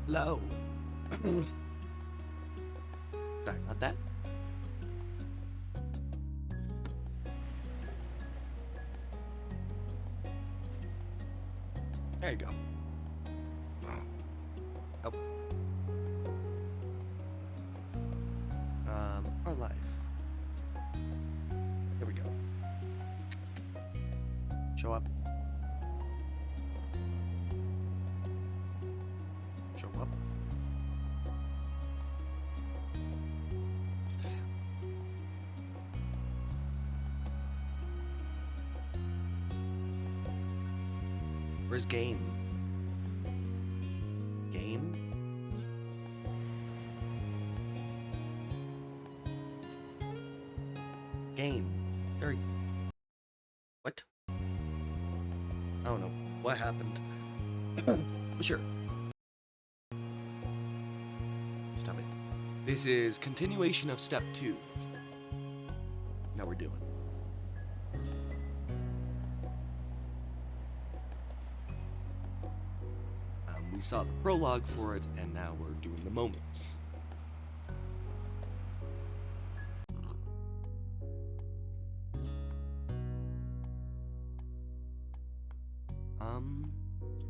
Low. Sorry about that. There you go. Oh. Our life. Here we go. Show up. Show up. Where's game? Game? Game. There. What? I don't know what happened. Sure. Stop it. This is continuation of step 2. Now we're doing. We saw the prologue for it, and now we're doing the moments.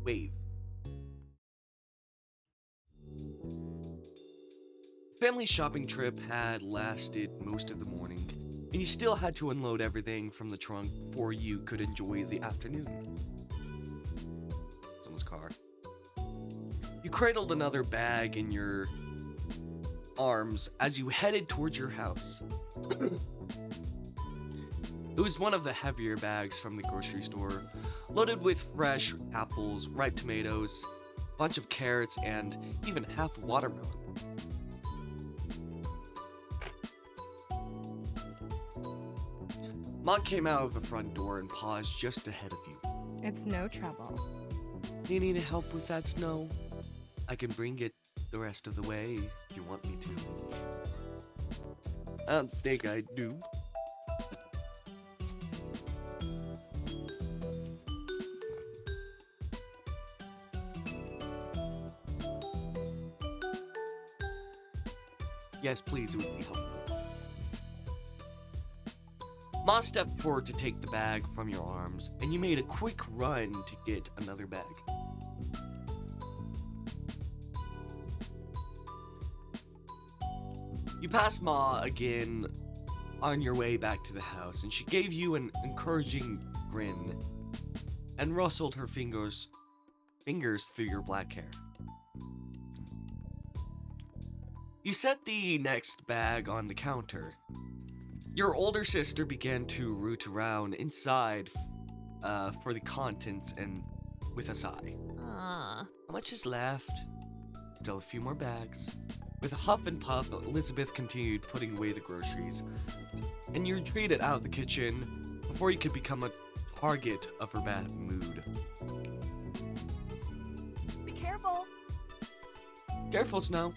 Wave. Family shopping trip had lasted most of the morning, and you still had to unload everything from the trunk before you could enjoy the afternoon. Someone's car. You cradled another bag in your arms as you headed towards your house. It was one of the heavier bags from the grocery store, loaded with fresh apples, ripe tomatoes, a bunch of carrots, and even half a watermelon. Mom came out of the front door and paused just ahead of you. It's no trouble. Do you need help with that snow? I can bring it the rest of the way if you want me to. I don't think I do. Yes, please, it would be helpful. Ma stepped forward to take the bag from your arms, and you made a quick run to get another bag. You passed Ma again on your way back to the house, and she gave you an encouraging grin and rustled her fingers through your black hair. You set the next bag on the counter. Your older sister began to root around inside for the contents and with a sigh. How much is left? Still a few more bags. With a huff and puff, Elizabeth continued putting away the groceries, and you retreated out of the kitchen before you could become a target of her bad mood. Be careful. Careful, Snow.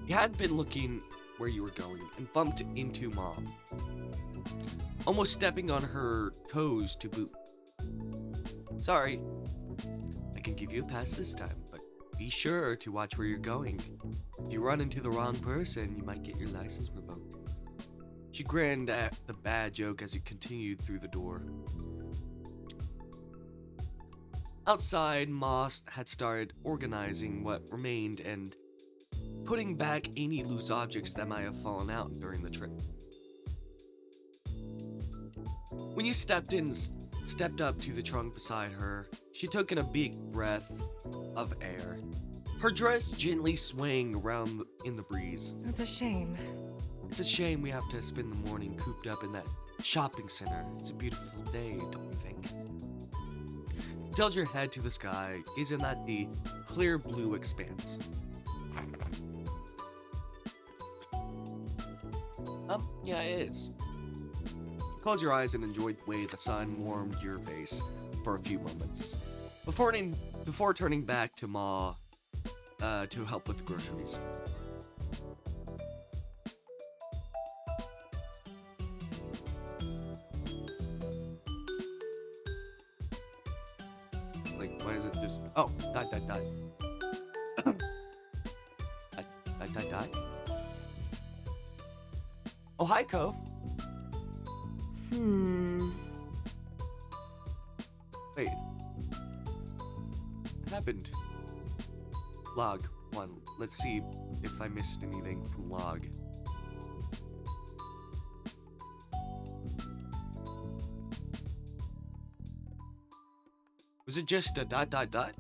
You hadn't been looking where you were going and bumped into Mom, almost stepping on her toes to boot. Sorry, I can give you a pass this time, but be sure to watch where you're going. If you run into the wrong person, you might get your license revoked. She grinned at the bad joke as you continued through the door. Outside, Moss had started organizing what remained and putting back any loose objects that might have fallen out during the trip. When you stepped up to the trunk beside her, she took in a big breath of air, her dress gently swaying around in the breeze. That's a shame. It's a shame we have to spend the morning cooped up in that shopping center. It's a beautiful day, don't you think? You tilted your head to the sky, gazing at the clear blue expanse. Yeah, it is. Close your eyes and enjoy the way the sun warmed your face for a few moments, before turning back to Ma to help with the groceries. Like, why is it just... Oh, dot. Dot dot. Oh, hi, Cove. Wait. What happened? Log 1. Let's see if I missed anything from log. Was it just a dot dot dot?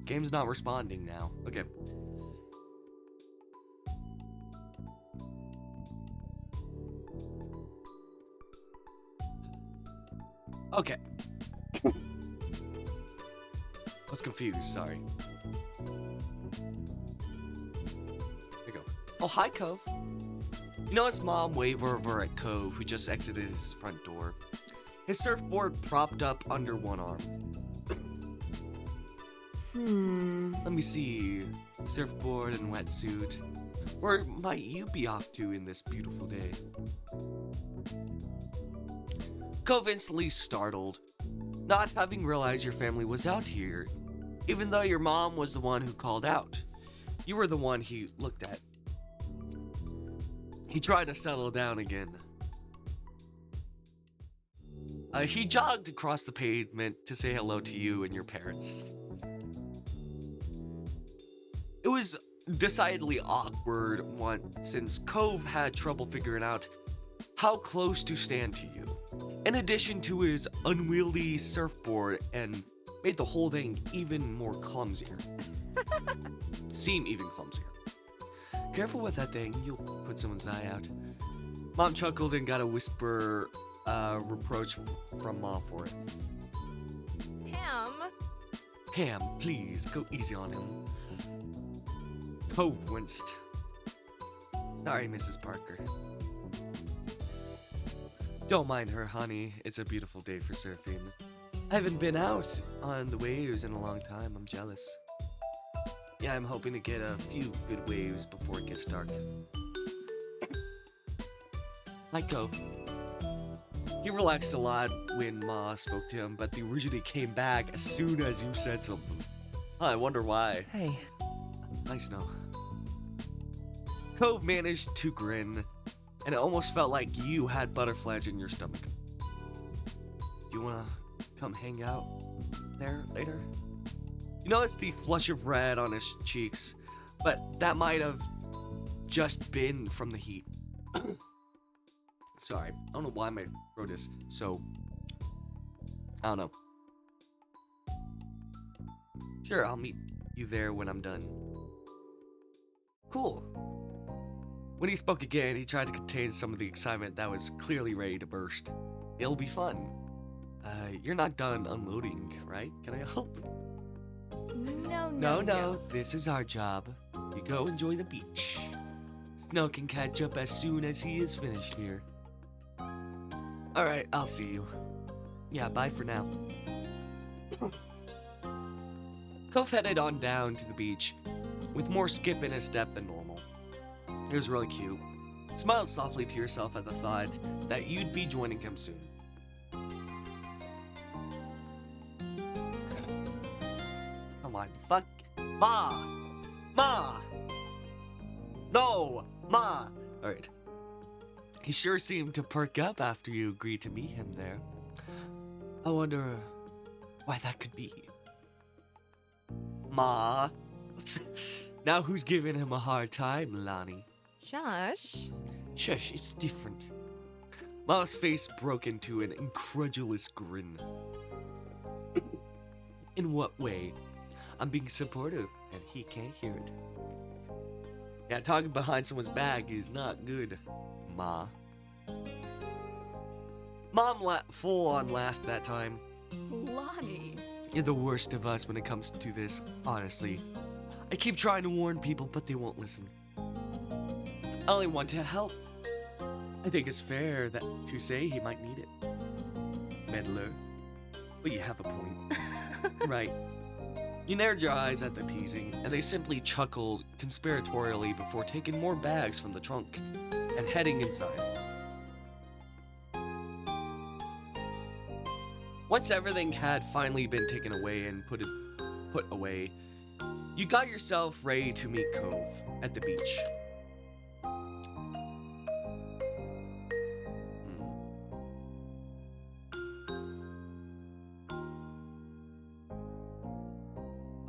Game's not responding now. Okay. Okay. I was confused, sorry. There you go. Oh, hi, Cove. You know his mom waved over at Cove, who just exited his front door. His surfboard propped up under one arm. Let me see. Surfboard and wetsuit. Where might you be off to in this beautiful day? Cove instantly startled, not having realized your family was out here, even though your mom was the one who called out. You were the one he looked at. He tried to settle down again. He jogged across the pavement to say hello to you and your parents. It was decidedly awkward since Cove had trouble figuring out how close to stand to you, in addition to his unwieldy surfboard, and made the whole thing even more clumsier. Seem even clumsier. Careful with that thing, you'll put someone's eye out. Mom chuckled and got a whisper reproach from Ma for it. Pam, please, go easy on him. Cove winced. Sorry, Mrs. Parker. Don't mind her, honey. It's a beautiful day for surfing. I haven't been out on the waves in a long time. I'm jealous. Yeah, I'm hoping to get a few good waves before it gets dark. Hi, Cove. He relaxed a lot when Ma spoke to him, but the rigidity came back as soon as you said something. I wonder why. Hey. Nice know. Cove managed to grin, and it almost felt like you had butterflies in your stomach. You wanna come hang out there later? You noticed the flush of red on his cheeks, but that might have just been from the heat. Sorry, I don't know why my throat is so... I don't know. Sure, I'll meet you there when I'm done. Cool. When he spoke again, he tried to contain some of the excitement that was clearly ready to burst. It'll be fun. You're not done unloading, right? Can I help? No, this is our job. You go enjoy the beach. Snow can catch up as soon as he is finished here. Alright, I'll see you. Yeah, bye for now. Cove headed on down to the beach, with more skip in his step than normal. It was really cute. Smiled softly to yourself at the thought that you'd be joining him soon. Come on, fuck. Ma! No! Ma! Alright. He sure seemed to perk up after you agreed to meet him there. I wonder why that could be. Ma! Now who's giving him a hard time, Lonnie? Shush. Shush, it's different. Ma's face broke into an incredulous grin. In what way? I'm being supportive, and he can't hear it. Yeah, talking behind someone's back is not good, Ma. Mom full-on laughed that time. Lonnie. You're the worst of us when it comes to this, honestly. I keep trying to warn people, but they won't listen. I only want to help. I think it's fair to say he might need it. Meddler. But you have a point. Right. You narrowed your eyes at the teasing, and they simply chuckled conspiratorially before taking more bags from the trunk and heading inside. Once everything had finally been taken away and put away, you got yourself ready to meet Cove at the beach.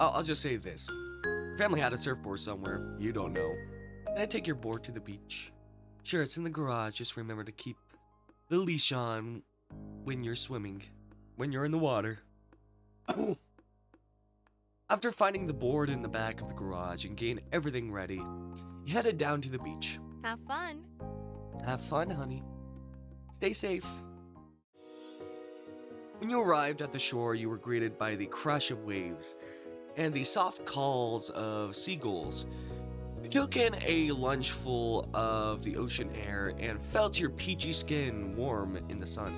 I'll just say this. Your family had a surfboard somewhere, you don't know. And I take your board to the beach. Sure, it's in the garage, just remember to keep the leash on when you're swimming, when you're in the water. After finding the board in the back of the garage and getting everything ready, you headed down to the beach. Have fun. Have fun, honey. Stay safe. When you arrived at the shore, you were greeted by the crash of waves and the soft calls of seagulls. You took in a lungeful of the ocean air and felt your peachy skin warm in the sun.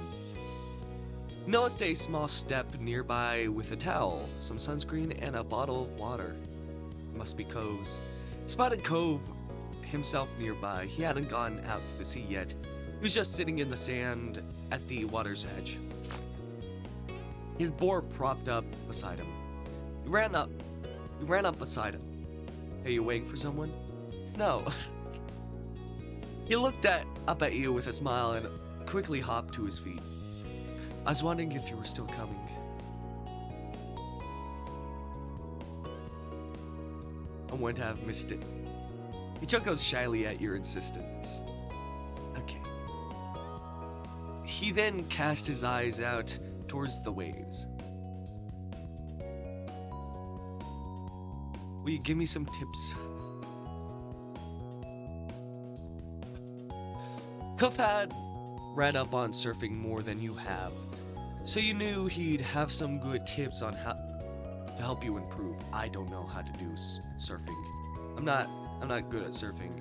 You noticed a small step nearby with a towel, some sunscreen, and a bottle of water. It must be Cove's. You spotted Cove himself nearby. He hadn't gone out to the sea yet. He was just sitting in the sand at the water's edge. His board propped up beside him. You ran up beside him. Are you waiting for someone? No. He looked up at you with a smile and quickly hopped to his feet. I was wondering if you were still coming. I wouldn't have missed it. He chuckled shyly at your insistence. Okay. He then cast his eyes out towards the waves. Will you give me some tips? Cove had read up on surfing more than you have, so you knew he'd have some good tips on how to help you improve. I don't know how to do surfing. I'm not good at surfing.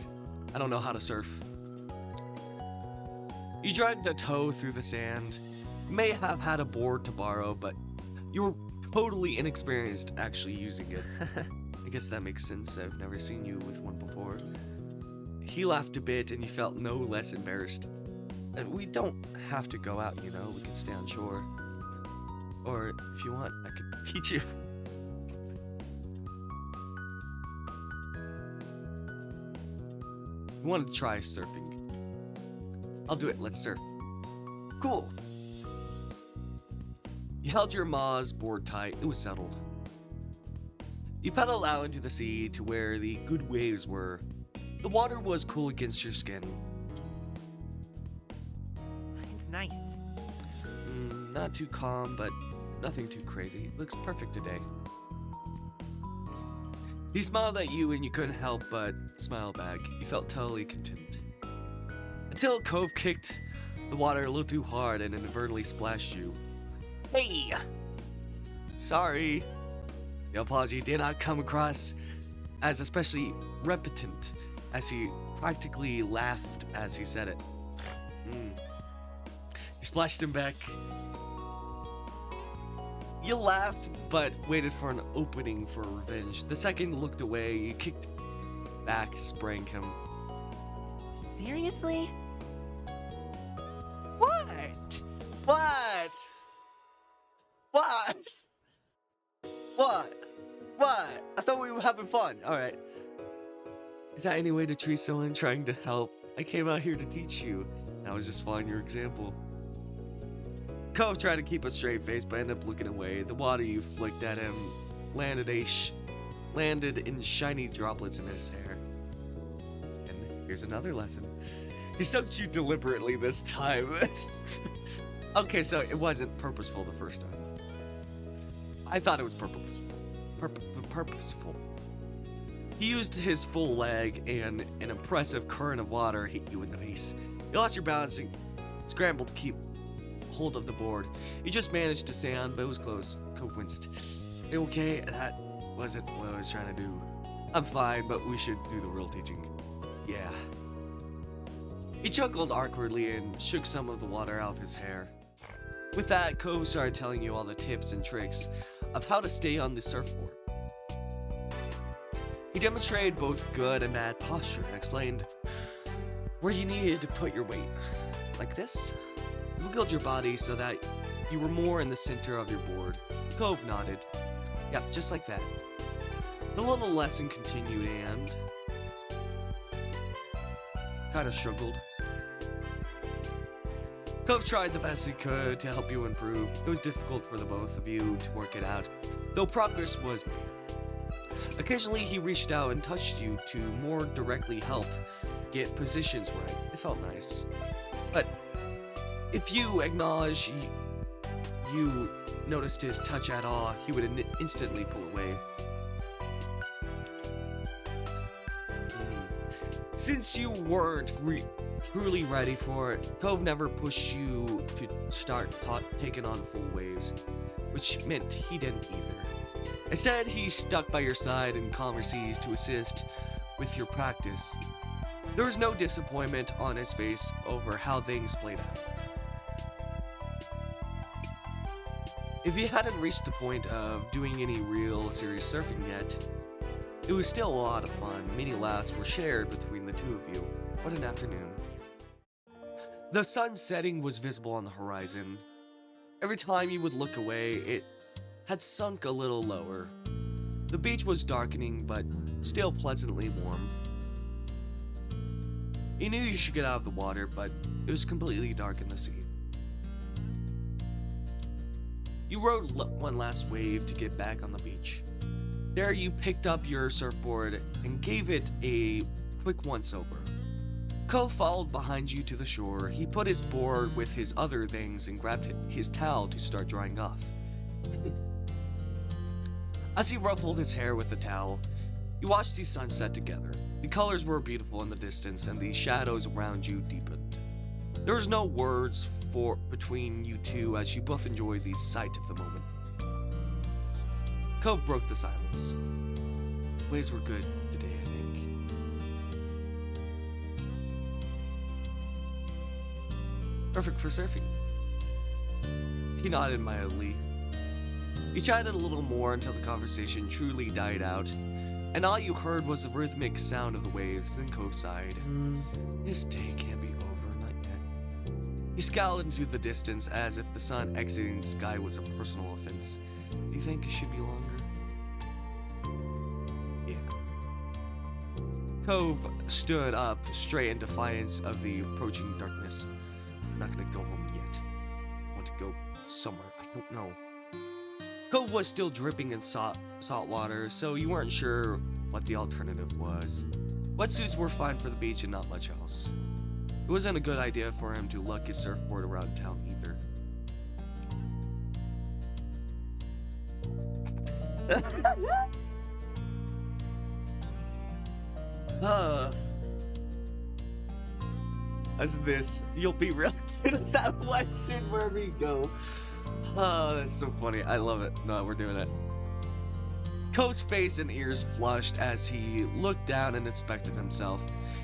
I don't know how to surf. You dragged a toe through the sand. You may have had a board to borrow, but you were totally inexperienced actually using it. I guess that makes sense. I've never seen you with one before. He laughed a bit and you felt no less embarrassed. And we don't have to go out, you know. We can stay on shore. Or if you want, I could teach you. You want to try surfing? I'll do it. Let's surf. Cool. You held your ma's board tight. It was settled. You paddled out into the sea to where the good waves were. The water was cool against your skin. It's nice. Not too calm, but nothing too crazy. Looks perfect today. He smiled at you and you couldn't help but smile back. You felt totally content. Until Cove kicked the water a little too hard and inadvertently splashed you. Hey! Sorry. The apology did not come across as especially repentant, as he practically laughed as he said it. You splashed him back. You laughed, but waited for an opening for revenge. The second you looked away, you kicked back, spraying him. Seriously? What? What? What? What? What? I thought we were having fun. Alright. Is that any way to treat someone trying to help? I came out here to teach you. I was just following your example. Cove tried to keep a straight face, but ended up looking away. The water you flicked at him landed in shiny droplets in his hair. And here's another lesson. He soaked you deliberately this time. Okay, so it wasn't purposeful the first time. I thought it was purposeful. He used his full leg and an impressive current of water hit you in the face. You lost your balance and scrambled to keep hold of the board. You just managed to stay on, but it was close. Cove winced. Okay, that wasn't what I was trying to do. I'm fine, but we should do the real teaching. Yeah. He chuckled awkwardly and shook some of the water out of his hair. With that, Cove started telling you all the tips and tricks of how to stay on the surfboard. He demonstrated both good and bad posture and explained where you needed to put your weight. Like this. You wiggled your body so that you were more in the center of your board. Cove nodded. Yep, just like that. The little lesson continued and kind of struggled. Cove tried the best he could to help you improve. It was difficult for the both of you to work it out, though progress was made. Occasionally, he reached out and touched you to more directly help get positions right. It felt nice. But if you acknowledge you noticed his touch at all, he would instantly pull away. Since you weren't truly ready for it, Cove never pushed you to start taking on full waves, which meant he didn't either. Instead, he stuck by your side in calmer seas to assist with your practice. There was no disappointment on his face over how things played out. If he hadn't reached the point of doing any real serious surfing yet, it was still a lot of fun. Many laughs were shared between the two of you. What an afternoon. The sun setting was visible on the horizon. Every time you would look away, it had sunk a little lower. The beach was darkening, but still pleasantly warm. You knew you should get out of the water, but it was completely dark in the sea. You rode one last wave to get back on the beach. There you picked up your surfboard and gave it a quick once-over. Cove followed behind you to the shore. He put his board with his other things and grabbed his towel to start drying off. As he ruffled his hair with the towel, you watched the sunset together. The colors were beautiful in the distance and the shadows around you deepened. There was no words between you two as you both enjoyed the sight of the moment. Cove broke the silence. Waves were good today, I think. Perfect for surfing. He nodded mildly. You chatted a little more until the conversation truly died out, and all you heard was the rhythmic sound of the waves. Then Cove sighed. This day can't be over, not yet. He scowled into the distance as if the sun exiting the sky was a personal offense. Do you think it should be longer? Yeah. Cove stood up, straight in defiance of the approaching darkness. I'm not gonna go home yet. I want to go somewhere. I don't know. Cove was still dripping in salt water, so you weren't sure what the alternative was. Wetsuits were fine for the beach and not much else. It wasn't a good idea for him to lug his surfboard around town either. As this, you'll be real good at that wetsuit wherever you go. Oh, that's so funny. I love it. No, we're doing it. Cove's face and ears flushed as he looked down and inspected himself.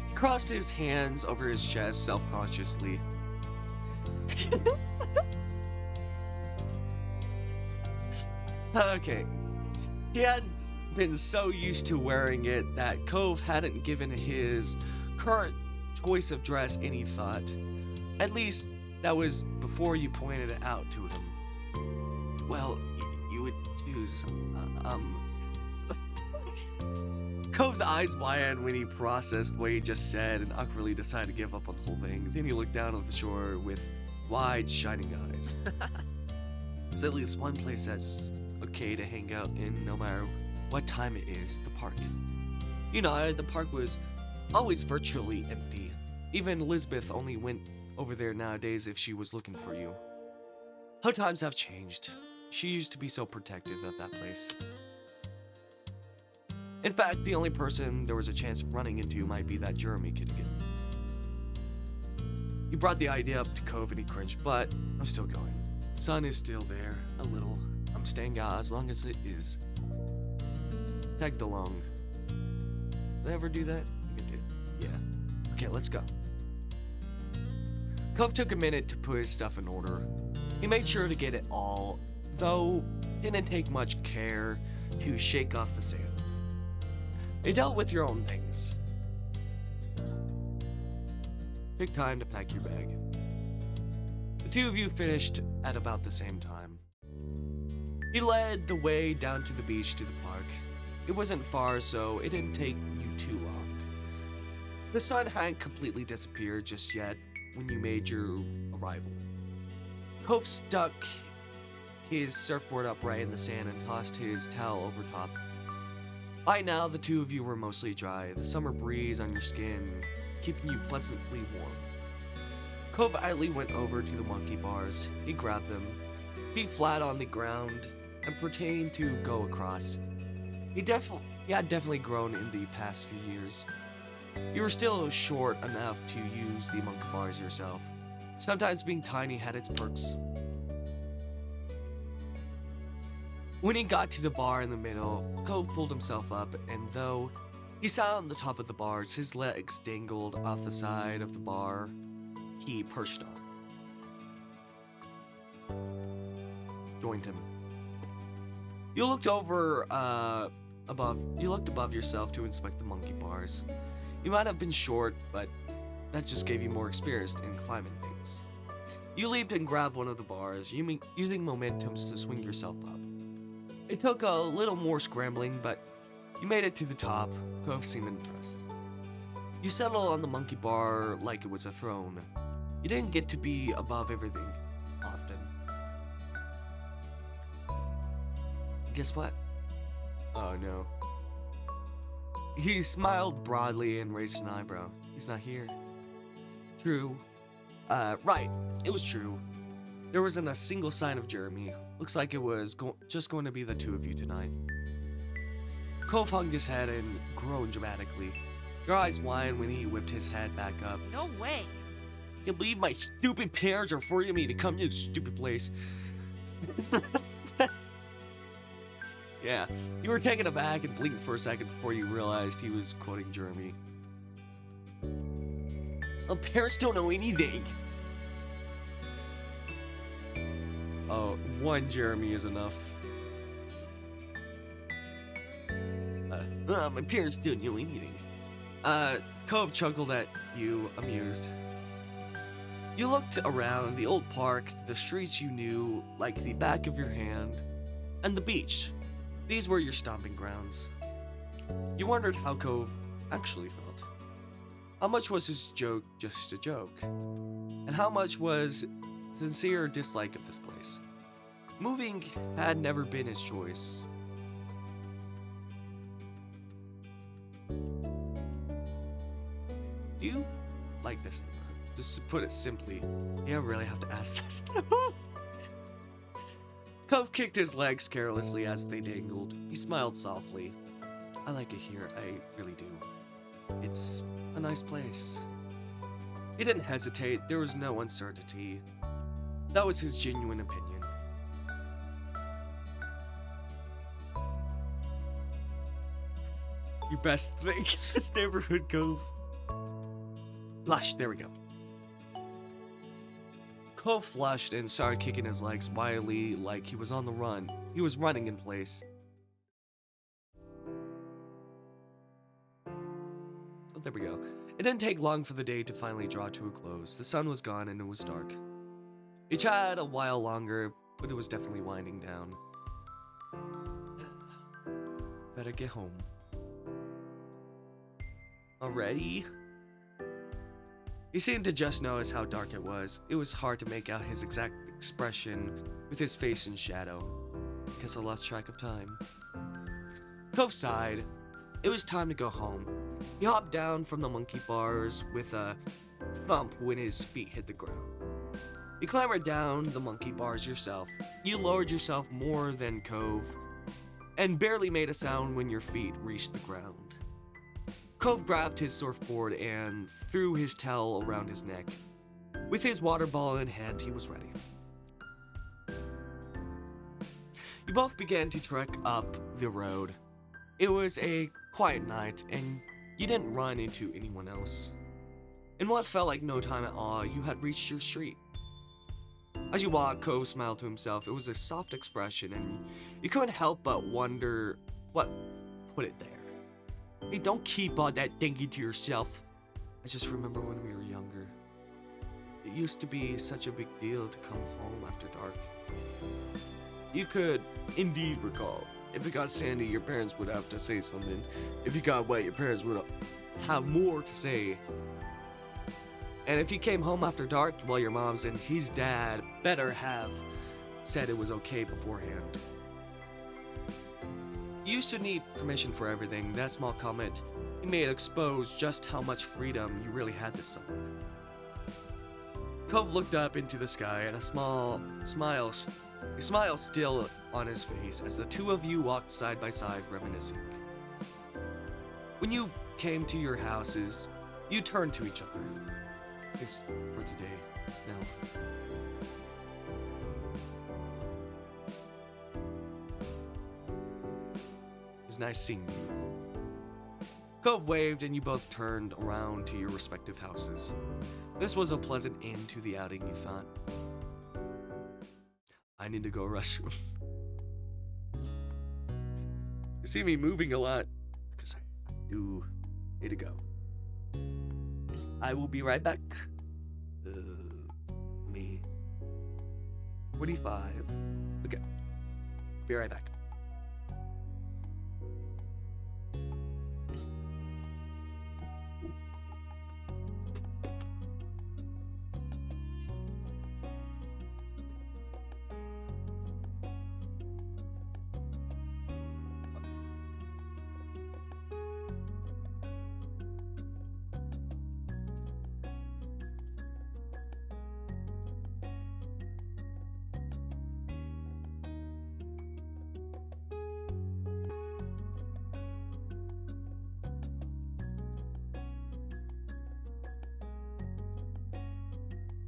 He crossed his hands over his chest self-consciously. Okay. He had been so used to wearing it that Cove hadn't given his current choice of dress any thought. At least, that was before you pointed it out to him. Well, you would choose, Cove's eyes widened when he processed what he just said and awkwardly decided to give up on the whole thing. Then he looked down on the shore with wide, shining eyes. There's at least one place that's okay to hang out in no matter what time it is, the park. You nodded. The park was always virtually empty. Even Elizabeth only went over there nowadays if she was looking for you. How times have changed. She used to be so protective of that place. In fact, the only person there was a chance of running into might be that Jeremy kid again. He brought the idea up to Cove and he cringed, but I'm still going. Sun is still there, a little. I'm staying out as long as it is. Tagged along. Did I ever do that? I think I did. Yeah. Okay, let's go. Cove took a minute to put his stuff in order. He made sure to get it all, though didn't take much care to shake off the sand. They dealt with your own things. Take time to pack your bag. The two of you finished at about the same time. He led the way down to the beach to the park. It wasn't far, so it didn't take you too long. The sun hadn't completely disappeared just yet when you made your arrival. Cove stuck his surfboard upright in the sand and tossed his towel over top. By now, the two of you were mostly dry, the summer breeze on your skin keeping you pleasantly warm. Cove idly went over to the monkey bars. He grabbed them, feet flat on the ground, and pretended to go across. He had definitely grown in the past few years. You were still short enough to use the monkey bars yourself. Sometimes being tiny had its perks. When he got to the bar in the middle, Cove pulled himself up, and though he sat on the top of the bars, his legs dangled off the side of the bar he perched on. Joined him. You looked above yourself to inspect the monkey bars. You might have been short, but that just gave you more experience in climbing things. You leaped and grabbed one of the bars, using momentums to swing yourself up. It took a little more scrambling, but you made it to the top. Cove seemed impressed. You settled on the monkey bar like it was a throne. You didn't get to be above everything often. Guess what? Oh no. He smiled broadly and raised an eyebrow. He's not here. True. Right. It was true. There wasn't a single sign of Jeremy. Looks like it was just going to be the two of you tonight. Cove hung his head and groaned dramatically. Your eyes widened when he whipped his head back up. No way. I can't believe my stupid parents are forcing me to come to this stupid place. Yeah, you were taken aback and blinked for a second before you realized he was quoting Jeremy. My parents don't know anything. Oh, one Jeremy is enough. My parents don't know anything. Cove chuckled at you, amused. You looked around the old park, the streets you knew like the back of your hand, and the beach. These were your stomping grounds. You wondered how Cove actually felt. How much was his joke just a joke? And how much was sincere dislike of this place? Moving had never been his choice. Do you like this neighborhood? Just to put it simply, you don't really have to ask this. Cove kicked his legs carelessly as they dangled. He smiled softly. I like it here, I really do. It's a nice place. He didn't hesitate, there was no uncertainty. That was his genuine opinion. Your best thing in this neighborhood, Cove. Blush, there we go. Cove flushed and started kicking his legs wildly like he was on the run. He was running in place. Oh, there we go. It didn't take long for the day to finally draw to a close. The sun was gone and it was dark. It chatted a while longer, but it was definitely winding down. Better get home. Already? He seemed to just notice how dark it was. It was hard to make out his exact expression with his face in shadow. I guess I lost track of time. Cove sighed. It was time to go home. He hopped down from the monkey bars with a thump when his feet hit the ground. You clambered down the monkey bars yourself. You lowered yourself more than Cove and barely made a sound when your feet reached the ground. Cove grabbed his surfboard and threw his towel around his neck. With his water bottle in hand, he was ready. You both began to trek up the road. It was a quiet night, and you didn't run into anyone else. In what felt like no time at all, you had reached your street. As you walked, Cove smiled to himself. It was a soft expression, and you couldn't help but wonder what put it there. Hey, don't keep all that thinking to yourself. I just remember when we were younger. It used to be such a big deal to come home after dark. You could indeed recall. If it got sandy, your parents would have to say something. If you got wet, your parents would have more to say. And if you came home after dark, well, your mom's and his dad better have said it was okay beforehand. You used to need permission for everything. That small comment, it made expose just how much freedom you really had this summer. Cove looked up into the sky, and a smile still on his face as the two of you walked side by side, reminiscing. When you came to your houses, you turned to each other. It's for today. Snow. It was nice seeing you. Cove waved, and you both turned around to your respective houses. This was a pleasant end to the outing, you thought. I need to go restroom. You see me moving a lot because I do need to go. I will be right back. Me. 45. Okay. Be right back.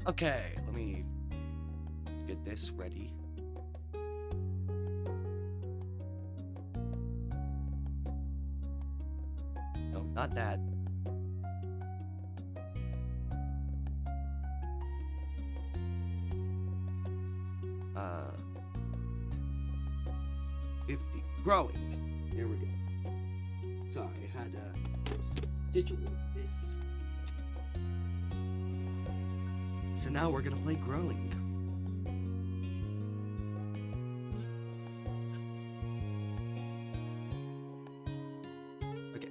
Okay, let me get this ready. No, not that. Uh, 50. Growing. There we go. Sorry, I had digital this. So now we're gonna play Growing. Okay.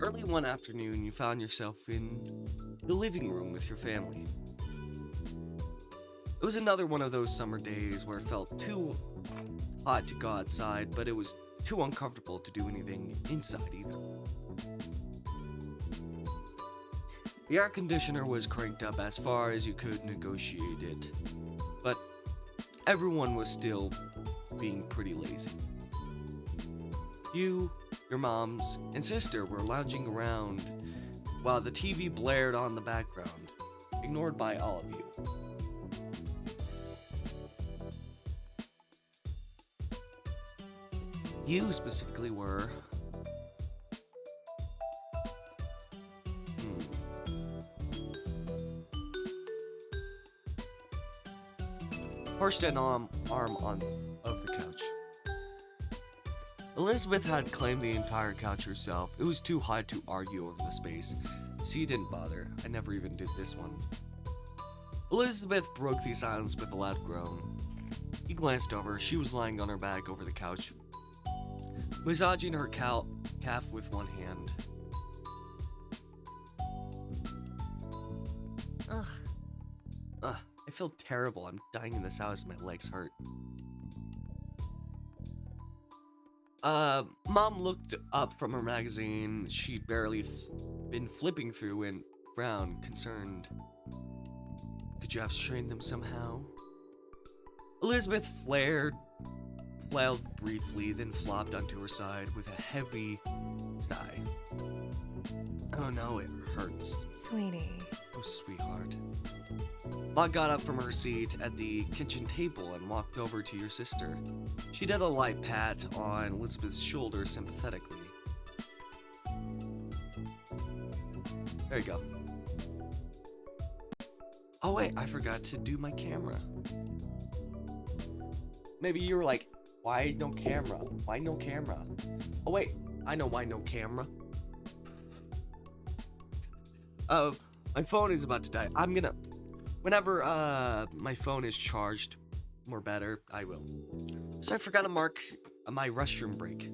Early one afternoon, you found yourself in the living room with your family. It was another one of those summer days where it felt too hot to go outside, but it was too uncomfortable to do anything inside either. The air conditioner was cranked up as far as you could negotiate it, but everyone was still being pretty lazy. You, your moms, and sister were lounging around while the TV blared on the background, ignored by all of you. You specifically were... Perched an arm of the couch. Elizabeth had claimed the entire couch herself. It was too hot to argue over the space. She didn't bother. I never even did this one. Elizabeth broke the silence with a loud groan. He glanced over. She was lying on her back over the couch, massaging her calf with one hand. Ugh, I feel terrible. I'm dying in this house. My legs hurt. Mom looked up from her magazine she'd barely been flipping through and frowned, concerned. Could you have strained them somehow? Elizabeth flailed briefly, then flopped onto her side with a heavy sigh. Oh no, it hurts. Sweetie. Oh, sweetheart. Ma got up from her seat at the kitchen table and walked over to your sister. She did a light pat on Elizabeth's shoulder sympathetically. There you go. Oh wait, I forgot to do my camera. Maybe you were like, Why no camera? Why no camera? Oh wait, I know why no camera. My phone is about to die. Whenever my phone is charged or better, I will. So I forgot to mark my restroom break.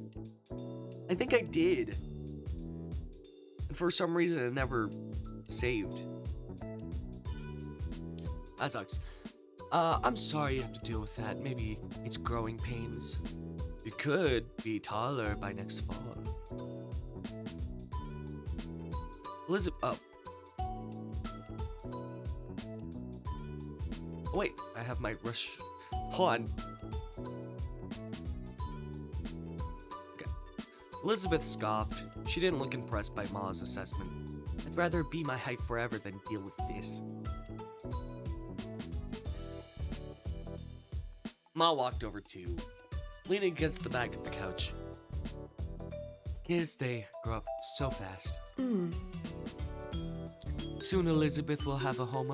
I think I did. And for some reason it never saved. That sucks. I'm sorry you have to deal with that. Maybe it's growing pains. You could be taller by next fall. Elizabeth, oh, wait, I have my rush. Hold on. Okay. Elizabeth scoffed. She didn't look impressed by Ma's assessment. I'd rather be my height forever than deal with this. Ma walked over too, leaning against the back of the couch. Kids, they grow up so fast. Soon Elizabeth will have a home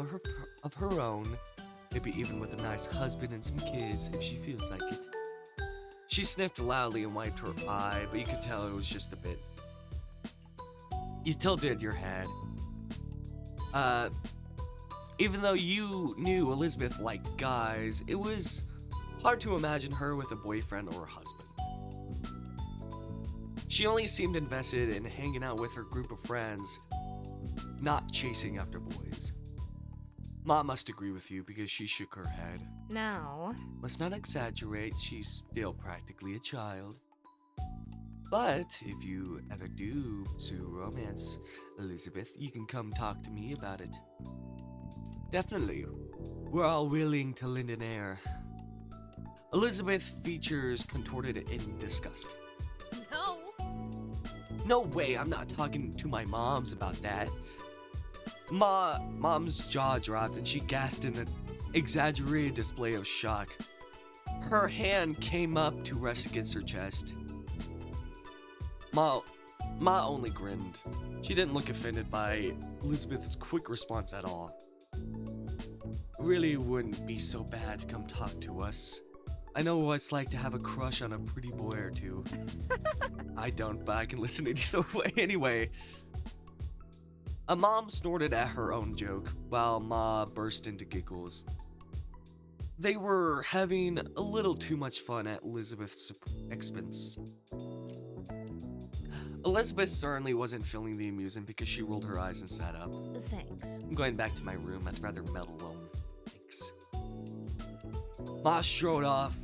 of her own, maybe even with a nice husband and some kids if she feels like it. She sniffed loudly and wiped her eye, but you could tell it was just a bit. You tilted your head. Even though you knew Elizabeth liked guys, it was hard to imagine her with a boyfriend or a husband. She only seemed invested in hanging out with her group of friends, not chasing after boys. Ma must agree with you because she shook her head. Now. Let's not exaggerate, she's still practically a child. But if you ever do pursue romance, Elizabeth, you can come talk to me about it. Definitely. We're all willing to lend an ear. Elizabeth features contorted in disgust. No. No way, I'm not talking to my moms about that. Mom's jaw dropped and she gasped in an exaggerated display of shock. Her hand came up to rest against her chest. Ma only grinned. She didn't look offended by Elizabeth's quick response at all. Really wouldn't be so bad to come talk to us. I know what it's like to have a crush on a pretty boy or two. I don't, but I can listen either way anyway. A mom snorted at her own joke, while Ma burst into giggles. They were having a little too much fun at Elizabeth's expense. Elizabeth certainly wasn't feeling the amusement because she rolled her eyes and sat up. Thanks. I'm going back to my room. I'd rather melt alone. Thanks. Ma strode off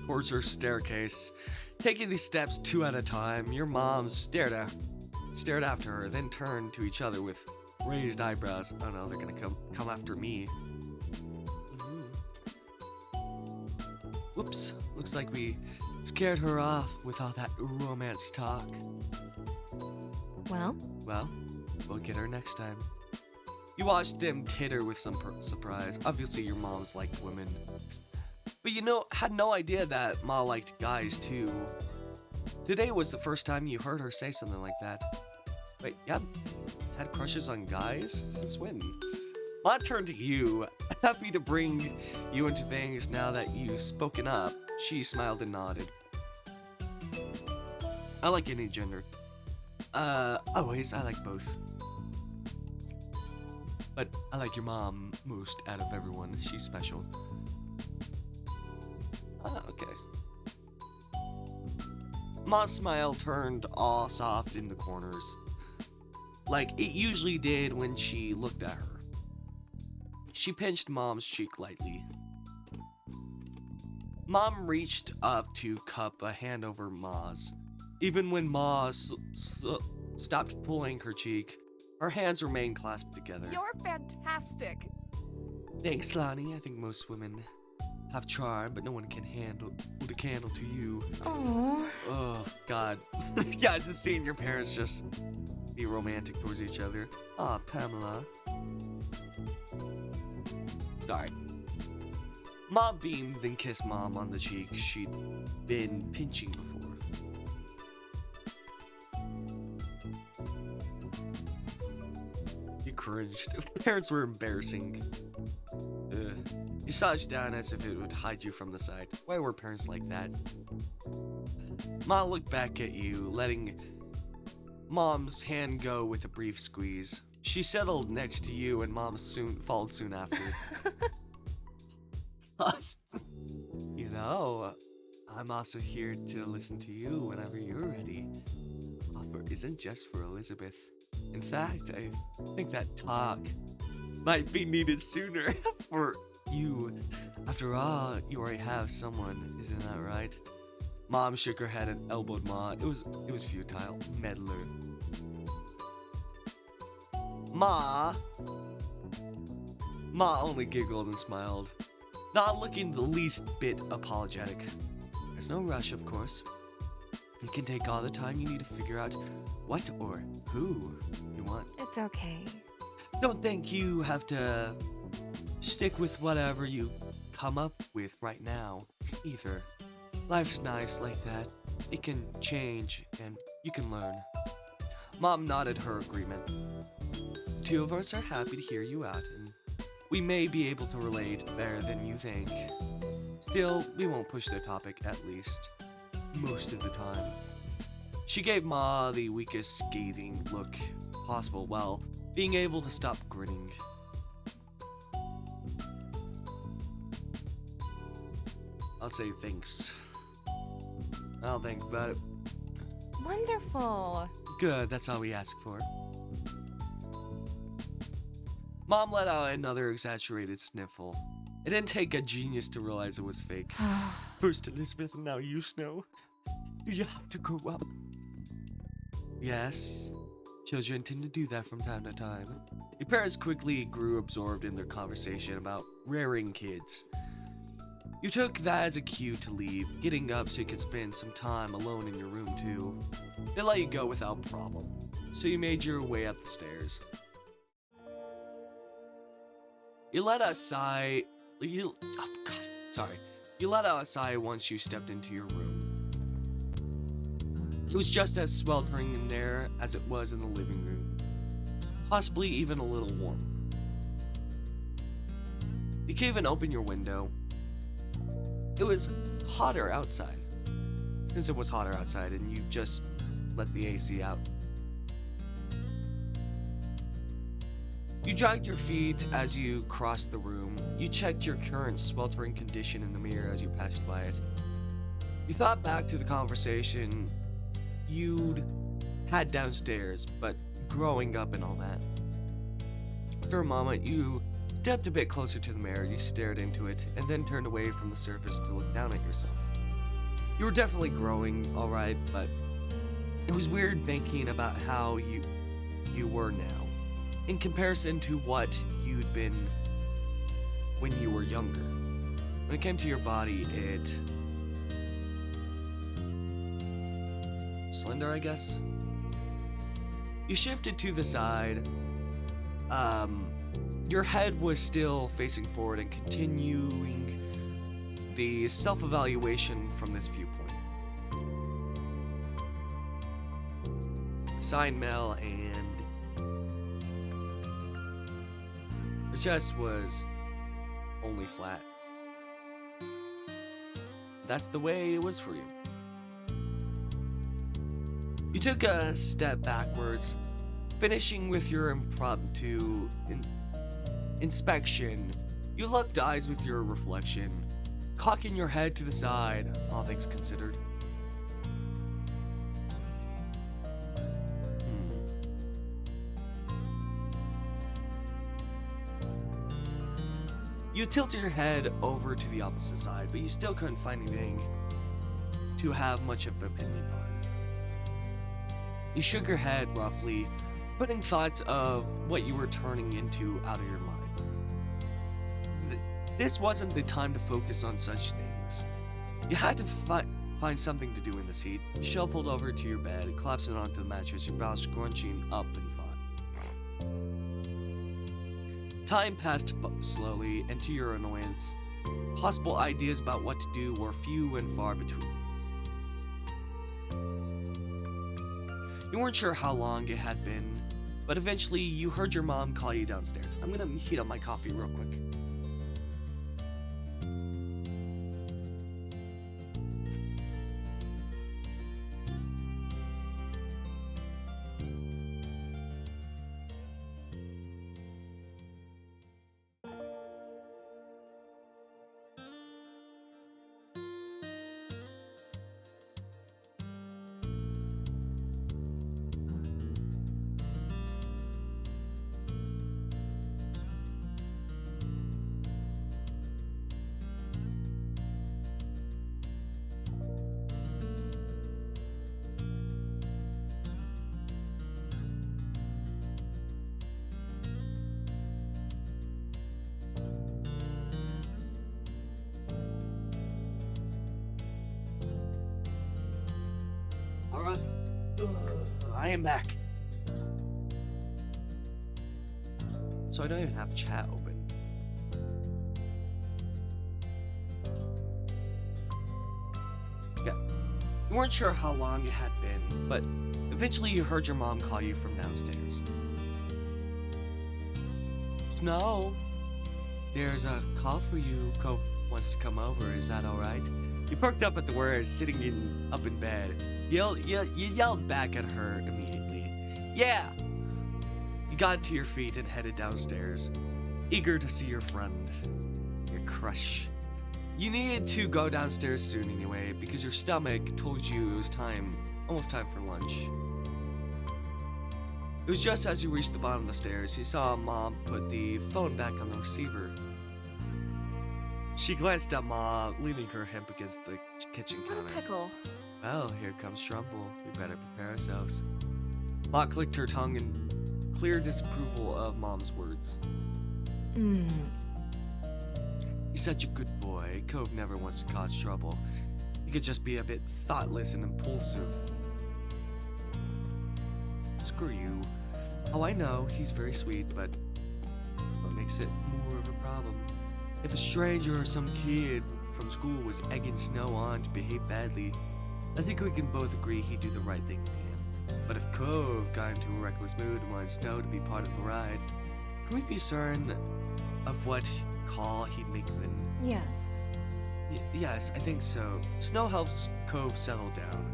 towards her staircase, taking these steps two at a time. Your mom stared after her, then turned to each other with raised eyebrows. Oh no, they're gonna come after me. Whoops, looks like we scared her off with all that romance talk. Well, we'll get her next time. You watched them titter with some surprise. Obviously your mom's liked women. But had no idea that Ma liked guys too. Today was the first time you heard her say something like that. Wait, you had crushes on guys? Since when? Ma turned to you, happy to bring you into things now that you've spoken up. She smiled and nodded. I like any gender. Always, I like both. But I like your mom most out of everyone. She's special. Okay. Ma's smile turned all soft in the corners, like it usually did when she looked at her. She pinched Mom's cheek lightly. Mom reached up to cup a hand over Ma's. Even when Ma stopped pulling her cheek, her hands remained clasped together. you're fantastic. Thanks, Lonnie. I think most women have charm, but no one can hold a candle to you. Aww. Oh, God. Yeah, just seeing your parents just be romantic towards each other. Aw, Pamela. Sorry. Mom beamed, then kissed Mom on the cheek she'd been pinching before. You cringed. Parents were embarrassing. Ugh. You slouched down as if it would hide you from the sight. Why were parents like that? Ma looked back at you, letting Mom's hand go with a brief squeeze. She settled next to you and Mom followed soon after. You know, I'm also here to listen to you whenever you're ready. Offer isn't just for Elizabeth. In fact, I think that talk might be needed sooner for you. After all, you already have someone, isn't that right? Mom shook her head and elbowed Ma. It was futile. Meddler. Ma only giggled and smiled, not looking the least bit apologetic. There's no rush, of course. You can take all the time you need to figure out what or who you want. It's okay. Don't think you have to stick with whatever you come up with right now, either. Life's nice like that. It can change and you can learn. Mom nodded her agreement. The two of us are happy to hear you out, and we may be able to relate better than you think. Still, we won't push the topic, at least most of the time. She gave Ma the weakest scathing look possible while being able to stop grinning. I'll say thanks. I'll think about it. Wonderful. Good, that's all we ask for. Mom let out another exaggerated sniffle. It didn't take a genius to realize it was fake. First Elizabeth, and now you, Snow. Do you have to grow up? Yes, children tend to do that from time to time. Your parents quickly grew absorbed in their conversation about rearing kids. You took that as a cue to leave, getting up so you could spend some time alone in your room too. They let you go without problem, so you made your way up the stairs. You let out a sigh. You let out a sigh once you stepped into your room. It was just as sweltering in there as it was in the living room, possibly even a little warm. You can even open your window. It was hotter outside. Since it was hotter outside and you just let the AC out. You dragged your feet as you crossed the room. You checked your current sweltering condition in the mirror as you passed by it. You thought back to the conversation you'd had downstairs, but growing up and all that. After a moment, you stepped a bit closer to the mirror, you stared into it, and then turned away from the surface to look down at yourself. You were definitely growing, alright, but it was weird thinking about how you were now, in comparison to what you'd been when you were younger. When it came to your body, it... slender, I guess? You shifted to the side. Your head was still facing forward and continuing the self-evaluation from this viewpoint. Assigned male, and her chest was only flat. That's the way it was for you. You took a step backwards, finishing with your impromptu inspection. You locked eyes with your reflection, cocking your head to the side, all things considered. You tilted your head over to the opposite side, but you still couldn't find anything to have much of an opinion on. You shook your head roughly, putting thoughts of what you were turning into out of your mind. This wasn't the time to focus on such things. You had to find something to do in this heat. You shuffled over to your bed, collapsing onto the mattress, your brow scrunching up in thought. Time passed slowly, and to your annoyance, possible ideas about what to do were few and far between. You weren't sure how long it had been, but eventually you heard your mom call you downstairs. I'm gonna heat up my coffee real quick. I am back. So I don't even have chat open. Yeah. You weren't sure how long it had been, but eventually you heard your mom call you from downstairs. Snow, there's a call for you. Cove wants to come over. Is that alright? You perked up at the words, sitting up in bed. You yelled back at her immediately. Yeah! You got to your feet and headed downstairs, eager to see your friend, your crush. You needed to go downstairs soon anyway, because your stomach told you it was almost time for lunch. It was just as you reached the bottom of the stairs, you saw Mom put the phone back on the receiver. She glanced at Ma, leaning her hip against the kitchen counter. What a pickle. Well, here comes Trumbull. We better prepare ourselves. Ma clicked her tongue in clear disapproval of Mom's words. You're such a good boy. Cove never wants to cause trouble. He could just be a bit thoughtless and impulsive. Screw you. Oh, I know, he's very sweet, but that's what makes it more of a problem. If a stranger or some kid from school was egging Snow on to behave badly, I think we can both agree he'd do the right thing for him. But if Cove got into a reckless mood and wanted Snow to be part of the ride, can we be certain of what call he'd make then? Yes. Yes, I think so. Snow helps Cove settle down.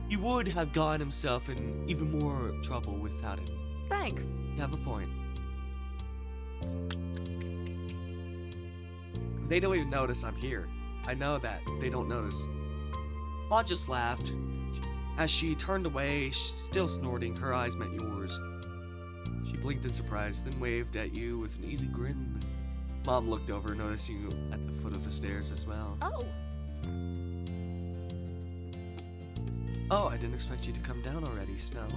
He would have gotten himself in even more trouble without him. Thanks. You have a point. They don't even notice I'm here. I know that. They don't notice. Ma just laughed. As she turned away, still snorting, her eyes met yours. She blinked in surprise, then waved at you with an easy grin. Mom looked over, noticing you at the foot of the stairs as well. Oh. Oh, I didn't expect you to come down already, Snow.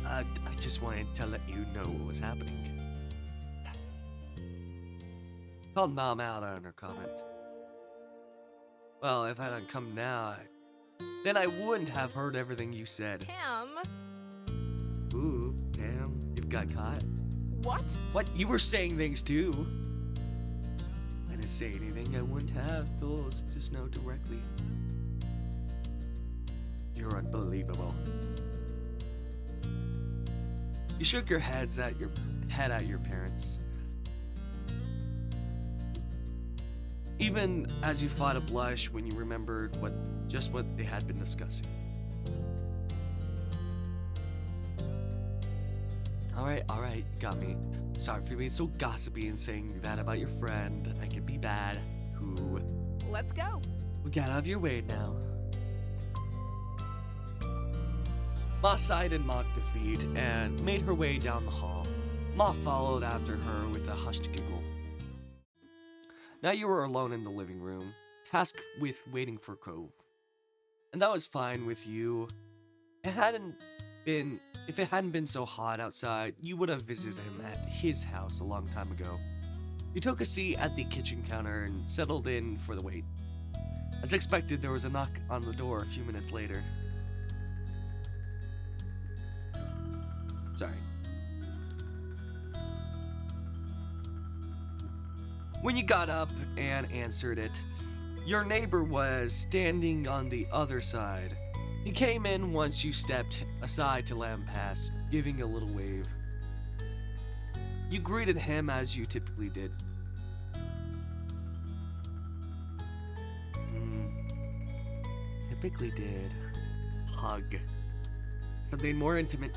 I just wanted to let you know what was happening. Called Mom out on her comment. Well, if I hadn't come now, then I wouldn't have heard everything you said. Cam. Ooh, damn, you've got caught. What? What? You were saying things too. I didn't say anything I wouldn't have told to Snow directly. You're unbelievable. You shook your head at your parents. Even as you fought a blush when you remembered what they had been discussing. Alright, got me. Sorry for being so gossipy and saying that about your friend. I can be bad. Who? Let's go. Well, get out of your way now. Ma sighed in mock defeat and made her way down the hall. Ma followed after her with a hushed giggle. Now you were alone in the living room, tasked with waiting for Cove. And that was fine with you. If it hadn't been so hot outside, you would have visited him at his house a long time ago. You took a seat at the kitchen counter and settled in for the wait. As expected, there was a knock on the door a few minutes later. Sorry. When you got up and answered it, your neighbor was standing on the other side. He came in once you stepped aside to let him pass, giving a little wave. You greeted him as you typically did. Typically did. Hug. Something more intimate.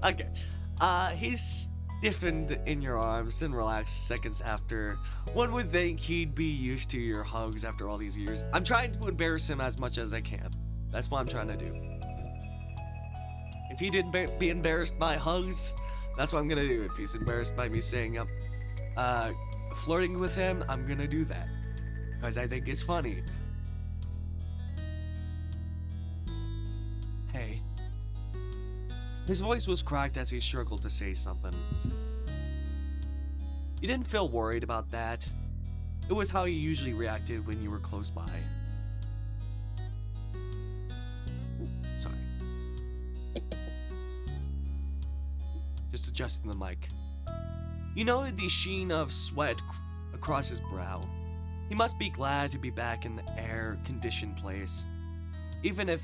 Okay. He stiffened in your arms and relaxed seconds after. One would think he'd be used to your hugs after all these years. I'm trying to embarrass him as much as I can. That's what I'm trying to do. If he didn't be embarrassed by hugs, that's what I'm gonna do. If he's embarrassed by me saying I'm flirting with him, I'm gonna do that. Because I think it's funny. Hey. His voice was cracked as he struggled to say something. You didn't feel worried about that. It was how you usually reacted when you were close by. Ooh, sorry. Just adjusting the mic. You noted the sheen of sweat across his brow. He must be glad to be back in the air-conditioned place, even if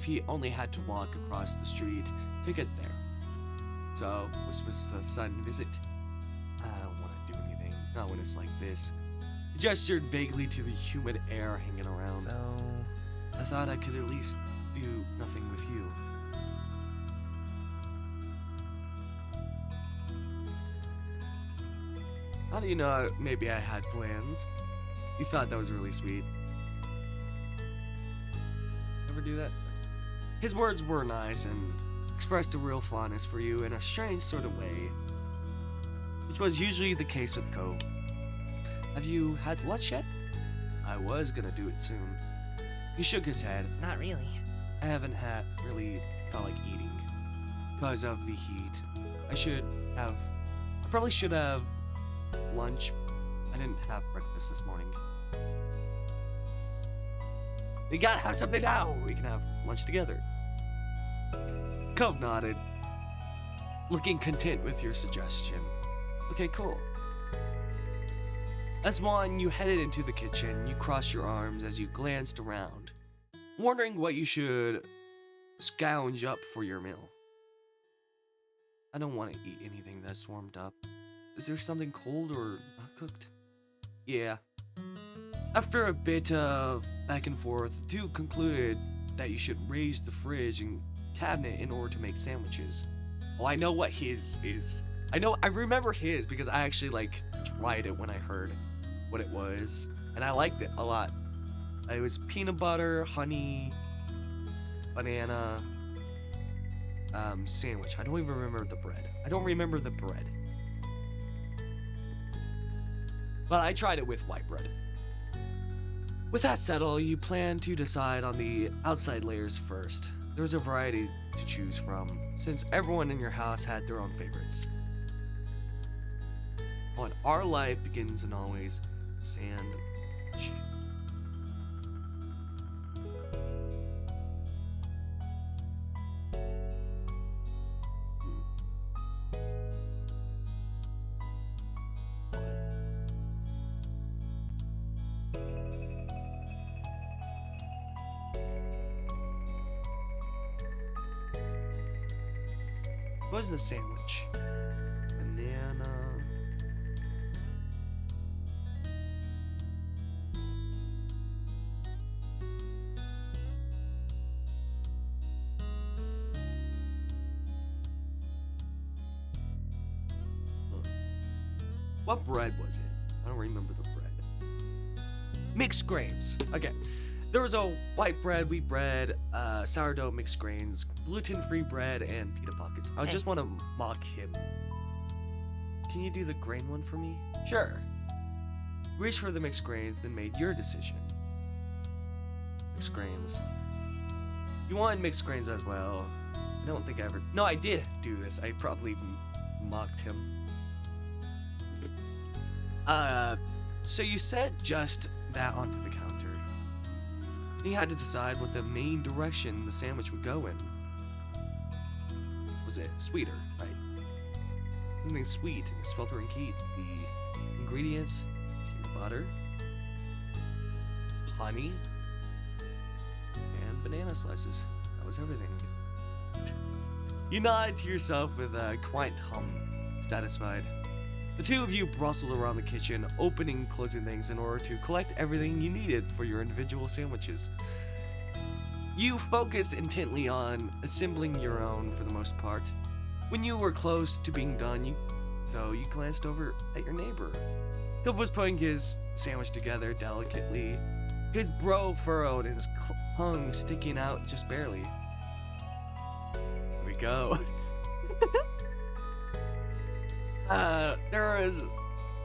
he only had to walk across the street to get there. So, was the sudden visit? I don't want to do anything, not when it's like this. He gestured vaguely to the humid air hanging around. So, I thought I could at least do nothing with you. How do you know maybe I had plans? You thought that was really sweet. Ever do that? His words were nice and expressed a real fondness for you in a strange sort of way, which was usually the case with Cove. Have you had lunch yet? I was gonna do it soon. He shook his head. not really. I haven't really felt like eating because of the heat. I probably should have lunch. I didn't have breakfast this morning. We gotta have something now. We can have lunch together. Cove nodded, looking content with your suggestion. Okay, cool. As one, you headed into the kitchen. You crossed your arms as you glanced around, wondering what you should scrounge up for your meal. I don't want to eat anything that's warmed up. Is there something cold or not cooked? Yeah. After a bit of back and forth, the two concluded that you should raise the fridge and cabinet in order to make sandwiches. Oh, I know what his is. I remember his because I actually tried it when I heard what it was, and I liked it a lot. It was peanut butter, honey, banana, sandwich. I don't even remember the bread. But I tried it with white bread. With that settled, you plan to decide on the outside layers first. There was a variety to choose from, since everyone in your house had their own favorites. On our life begins and always sandwich. What is the sandwich? Banana. What bread was it? I don't remember the bread. Mixed grains. Okay. There was a white bread, wheat bread, sourdough mixed grains, gluten-free bread, and pita pockets. I just want to mock him. Can you do the grain one for me? Sure. Reached for the mixed grains, then made your decision. Mixed grains. You wanted mixed grains as well. I don't think I ever... No, I did do this. I probably mocked him. So you set just that onto the counter. You had to decide what the main direction the sandwich would go in. Was it sweeter, right? Something sweet in the sweltering heat. The ingredients: peanut butter, honey, and banana slices. That was everything. You nodded to yourself with a quiet hum, satisfied. The two of you bustled around the kitchen, opening and closing things in order to collect everything you needed for your individual sandwiches. You focused intently on assembling your own for the most part. When you were close to being done, you glanced over at your neighbor. Cove was putting his sandwich together delicately, his brow furrowed and his tongue sticking out just barely. Here we go. There was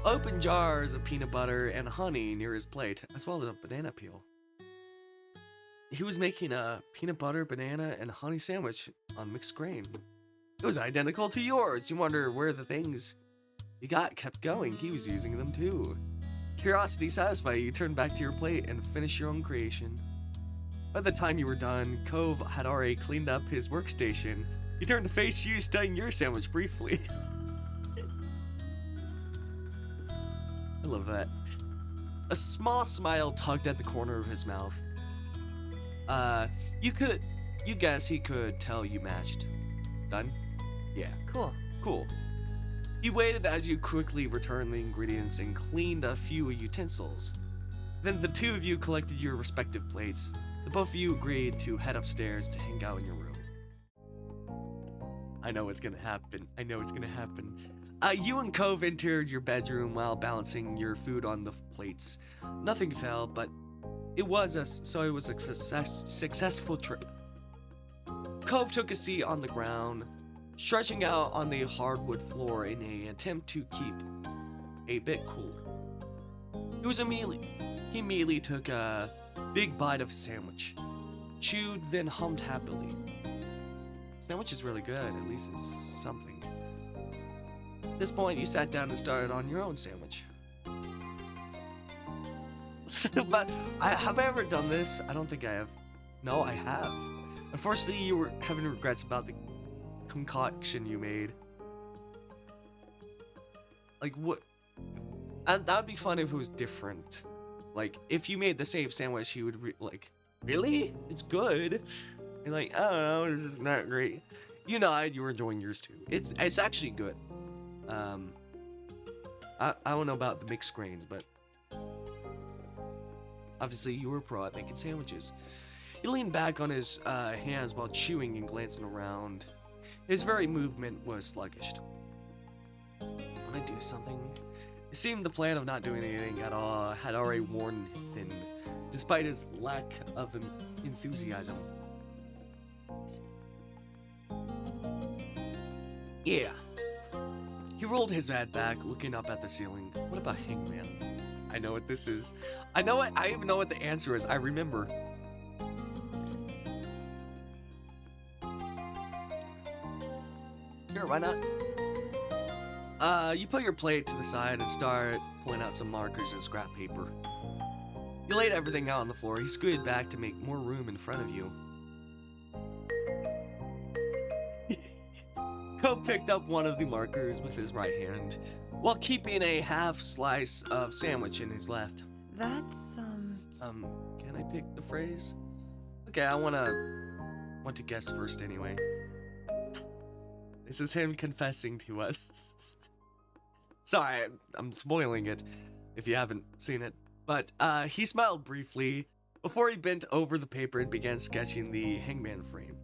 open jars of peanut butter and honey near his plate, as well as a banana peel. He was making a peanut butter, banana, and honey sandwich on mixed grain. It was identical to yours. You wonder where the things You kept going. He was using them too. Curiosity satisfied, you turned back to your plate and finished your own creation. By the time you were done, Cove had already cleaned up his workstation. He turned to face you, studying your sandwich briefly. I love that. A small smile tugged at the corner of his mouth. You guess he could tell you matched. Done? Yeah. Cool. He waited as you quickly returned the ingredients and cleaned a few utensils. Then the two of you collected your respective plates. The both of you agreed to head upstairs to hang out in your room. I know what's gonna happen. You and Cove entered your bedroom while balancing your food on the plates. Nothing fell, but it was a successful trip. Cove took a seat on the ground, stretching out on the hardwood floor in an attempt to keep a bit cooler. He immediately took a big bite of a sandwich, chewed, then hummed happily. Sandwich is really good, at least it's something. At this point, you sat down and started on your own sandwich. But have I ever done this? I don't think I have. No, I have. Unfortunately, you were having regrets about the concoction you made. Like, what? And that'd be fun if it was different. Like, if you made the same sandwich, you would really? It's good. You're like, I don't know, it's not great. You were enjoying yours too. It's actually good. I don't know about the mixed grains, but obviously you were a pro at making sandwiches. He leaned back on his hands while chewing and glancing around. His very movement was sluggish. Want to do something? It seemed the plan of not doing anything at all had already worn thin, despite his lack of enthusiasm. Yeah. He rolled his head back, looking up at the ceiling. What about Hangman? I know what this is. I even know what the answer is. I remember. Sure, why not? You put your plate to the side and start pulling out some markers and scrap paper. You laid everything out on the floor. He scooted back to make more room in front of you. Cove picked up one of the markers with his right hand, while keeping a half slice of sandwich in his left. That's, can I pick the phrase? Okay, I want to guess first anyway. This is him confessing to us. Sorry, I'm spoiling it if you haven't seen it. But he smiled briefly before he bent over the paper and began sketching the hangman frame.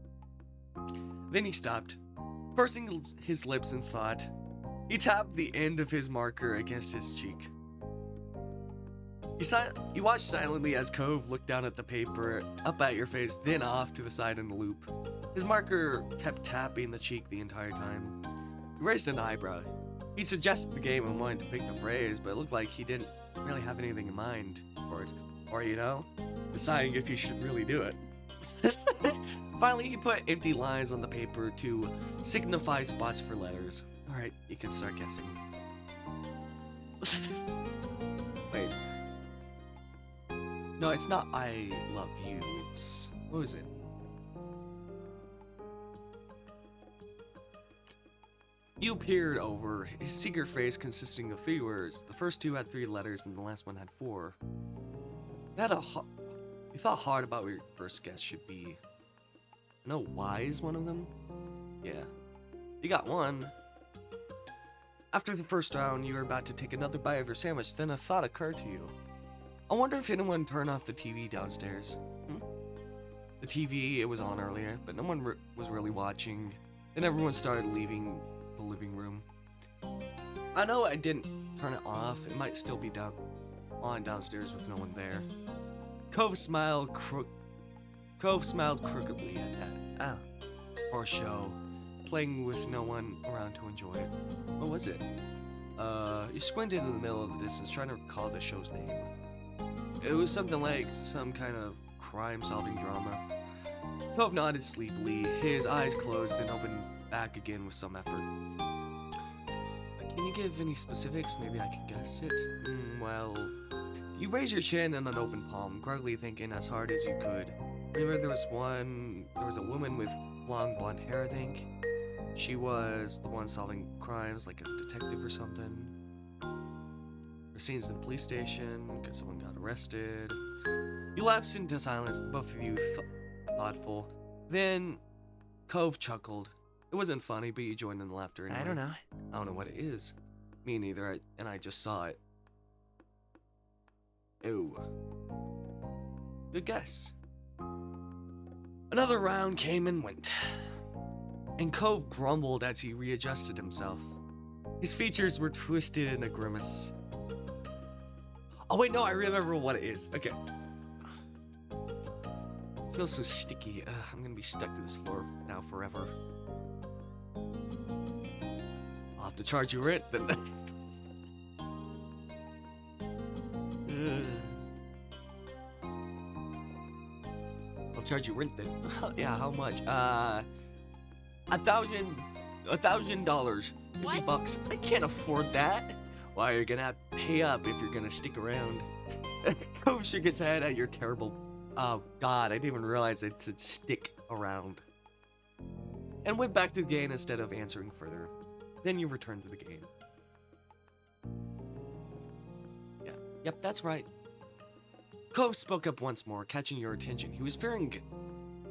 Then he stopped, pursing his lips in thought. He tapped the end of his marker against his cheek. You watched silently as Cove looked down at the paper, up at your face, then off to the side in a loop. His marker kept tapping the cheek the entire time. He raised an eyebrow. He suggested the game and wanted to pick the phrase, but it looked like he didn't really have anything in mind for it. Or, deciding if he should really do it. Finally, he put empty lines on the paper to signify spots for letters. Alright, you can start guessing. Wait. No, it's not I love you, it's... what was it? You peered over, his secret phrase consisting of 3 words. The first 2 had 3 letters and the last one had 4. You thought hard about what your first guess should be. I know Y is one of them? Yeah. You got 1. After the first round, you were about to take another bite of your sandwich, then a thought occurred to you. I wonder if anyone turned off the TV downstairs. The TV, it was on earlier, but no one was really watching. Then everyone started leaving the living room. I know I didn't turn it off. It might still be on downstairs with no one there. Cove smiled crookedly at that. Or show, playing with no one around to enjoy it. What was it? You squinted in the middle of the distance, trying to recall the show's name. It was something like some kind of crime-solving drama. Cove nodded sleepily, his eyes closed, then opened back again with some effort. Can you give any specifics? Maybe I can guess it. Well, you raise your chin in an open palm, groggily thinking as hard as you could. Remember there was a woman with long blonde hair, I think. She was the one solving crimes, like as a detective or something. There scenes in the police station, because someone got arrested. You lapsed into silence, both of you thoughtful. Then, Cove chuckled. It wasn't funny, but you joined in the laughter anyway. I don't know. I don't know what it is. Me neither, and I just saw it. Ew. Good guess. Another round came and went. And Cove grumbled as he readjusted himself. His features were twisted in a grimace. Oh wait, no, I remember what it is. Okay. It feels so sticky. I'm gonna be stuck to this floor now forever. I'll have to charge you rent then. I'll charge you rent then. Yeah, how much? $1,000. What? $50. I can't afford that. Well, you're gonna have to pay up if you're gonna stick around. Cove shook his head at your terrible. Oh God, I didn't even realize it said stick around. And went back to the game instead of answering further. Then you returned to the game. Yeah, yep, that's right. Cove spoke up once more, catching your attention. He was peering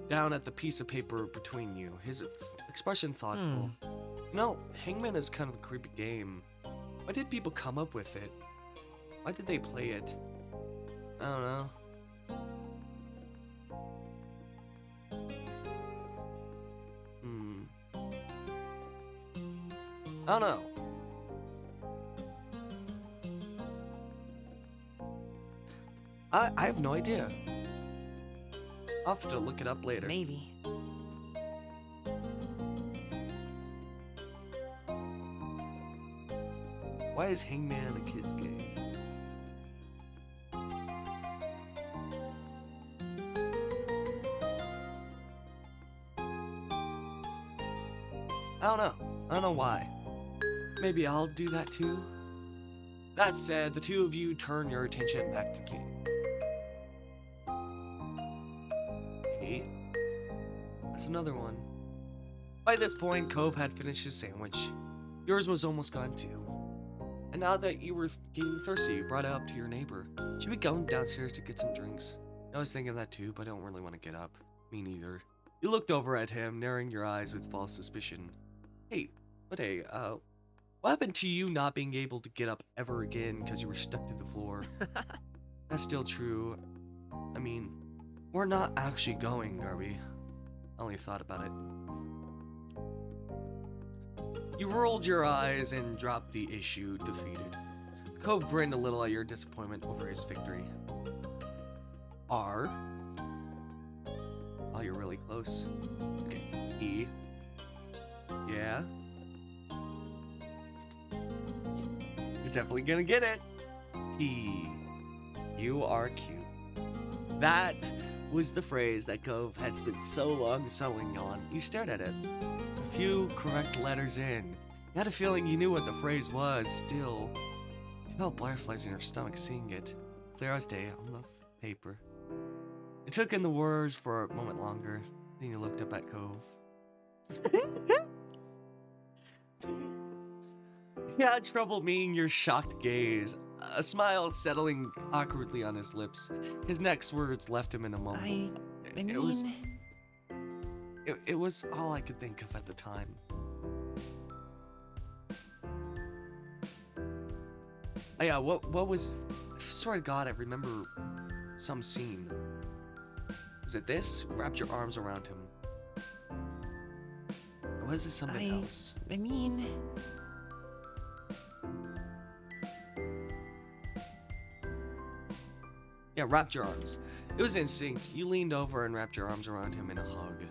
down at the piece of paper between you, his expression thoughtful. No, Hangman is kind of a creepy game. Why did people come up with it? Why did they play it? I don't know. I don't know. I have no idea. I'll have to look it up later. Maybe. Why is Hangman a kid's game? I don't know. I don't know why. Maybe I'll do that too. That said, the two of you turn your attention back to the game. Hey, that's another one. By this point, Cove had finished his sandwich. Yours was almost gone too. And now that you were getting thirsty, you brought it up to your neighbor. Should we go downstairs to get some drinks? I was thinking that too, but I don't really want to get up. Me neither. You looked over at him, narrowing your eyes with false suspicion. Hey, what happened to you not being able to get up ever again because you were stuck to the floor? That's still true. I mean, we're not actually going, are we? I only thought about it. You rolled your eyes and dropped the issue, defeated. Cove grinned a little at your disappointment over his victory. R. Oh, you're really close. Okay, E. Yeah. You're definitely gonna get it. T. You are cute. That was the phrase that Cove had spent so long settling on. You stared at it. A few correct letters in. You had a feeling you knew what the phrase was, still. You felt butterflies in your stomach seeing it. Clear as day on the paper. You took in the words for a moment longer. Then you looked up at Cove. He had trouble meeting your shocked gaze, a smile settling awkwardly on his lips. His next words left him in a moment. I mean... It was all I could think of at the time. Oh yeah, what was... I swear to God, I remember some scene. Was it this? You wrapped your arms around him. Or was it something else? I mean... Yeah, wrapped your arms. It was instinct. You leaned over and wrapped your arms around him in a hug.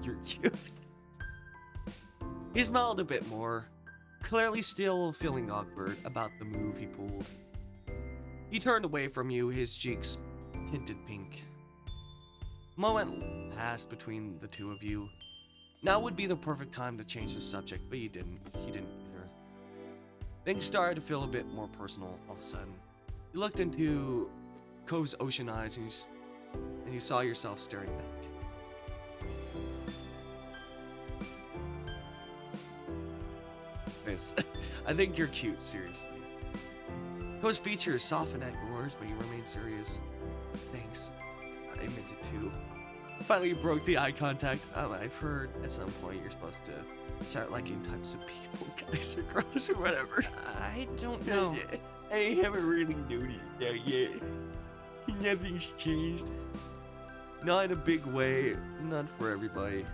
You're cute. He smiled a bit more, clearly still feeling awkward about the move he pulled. He turned away from you, his cheeks tinted pink. A moment passed between the two of you. Now would be the perfect time to change the subject, but you didn't. He didn't either. Things started to feel a bit more personal all of a sudden. You looked into Cove's ocean eyes and you saw yourself staring back. Miss, I think you're cute, seriously. Cove's features soften at yours, but you remain serious. Thanks. I meant it too. Finally, you broke the eye contact. I've heard at some point you're supposed to start liking types of people, guys or girls or whatever. I don't know. I haven't really noticed that yet. Nothing's changed. Not in a big way. Not for everybody.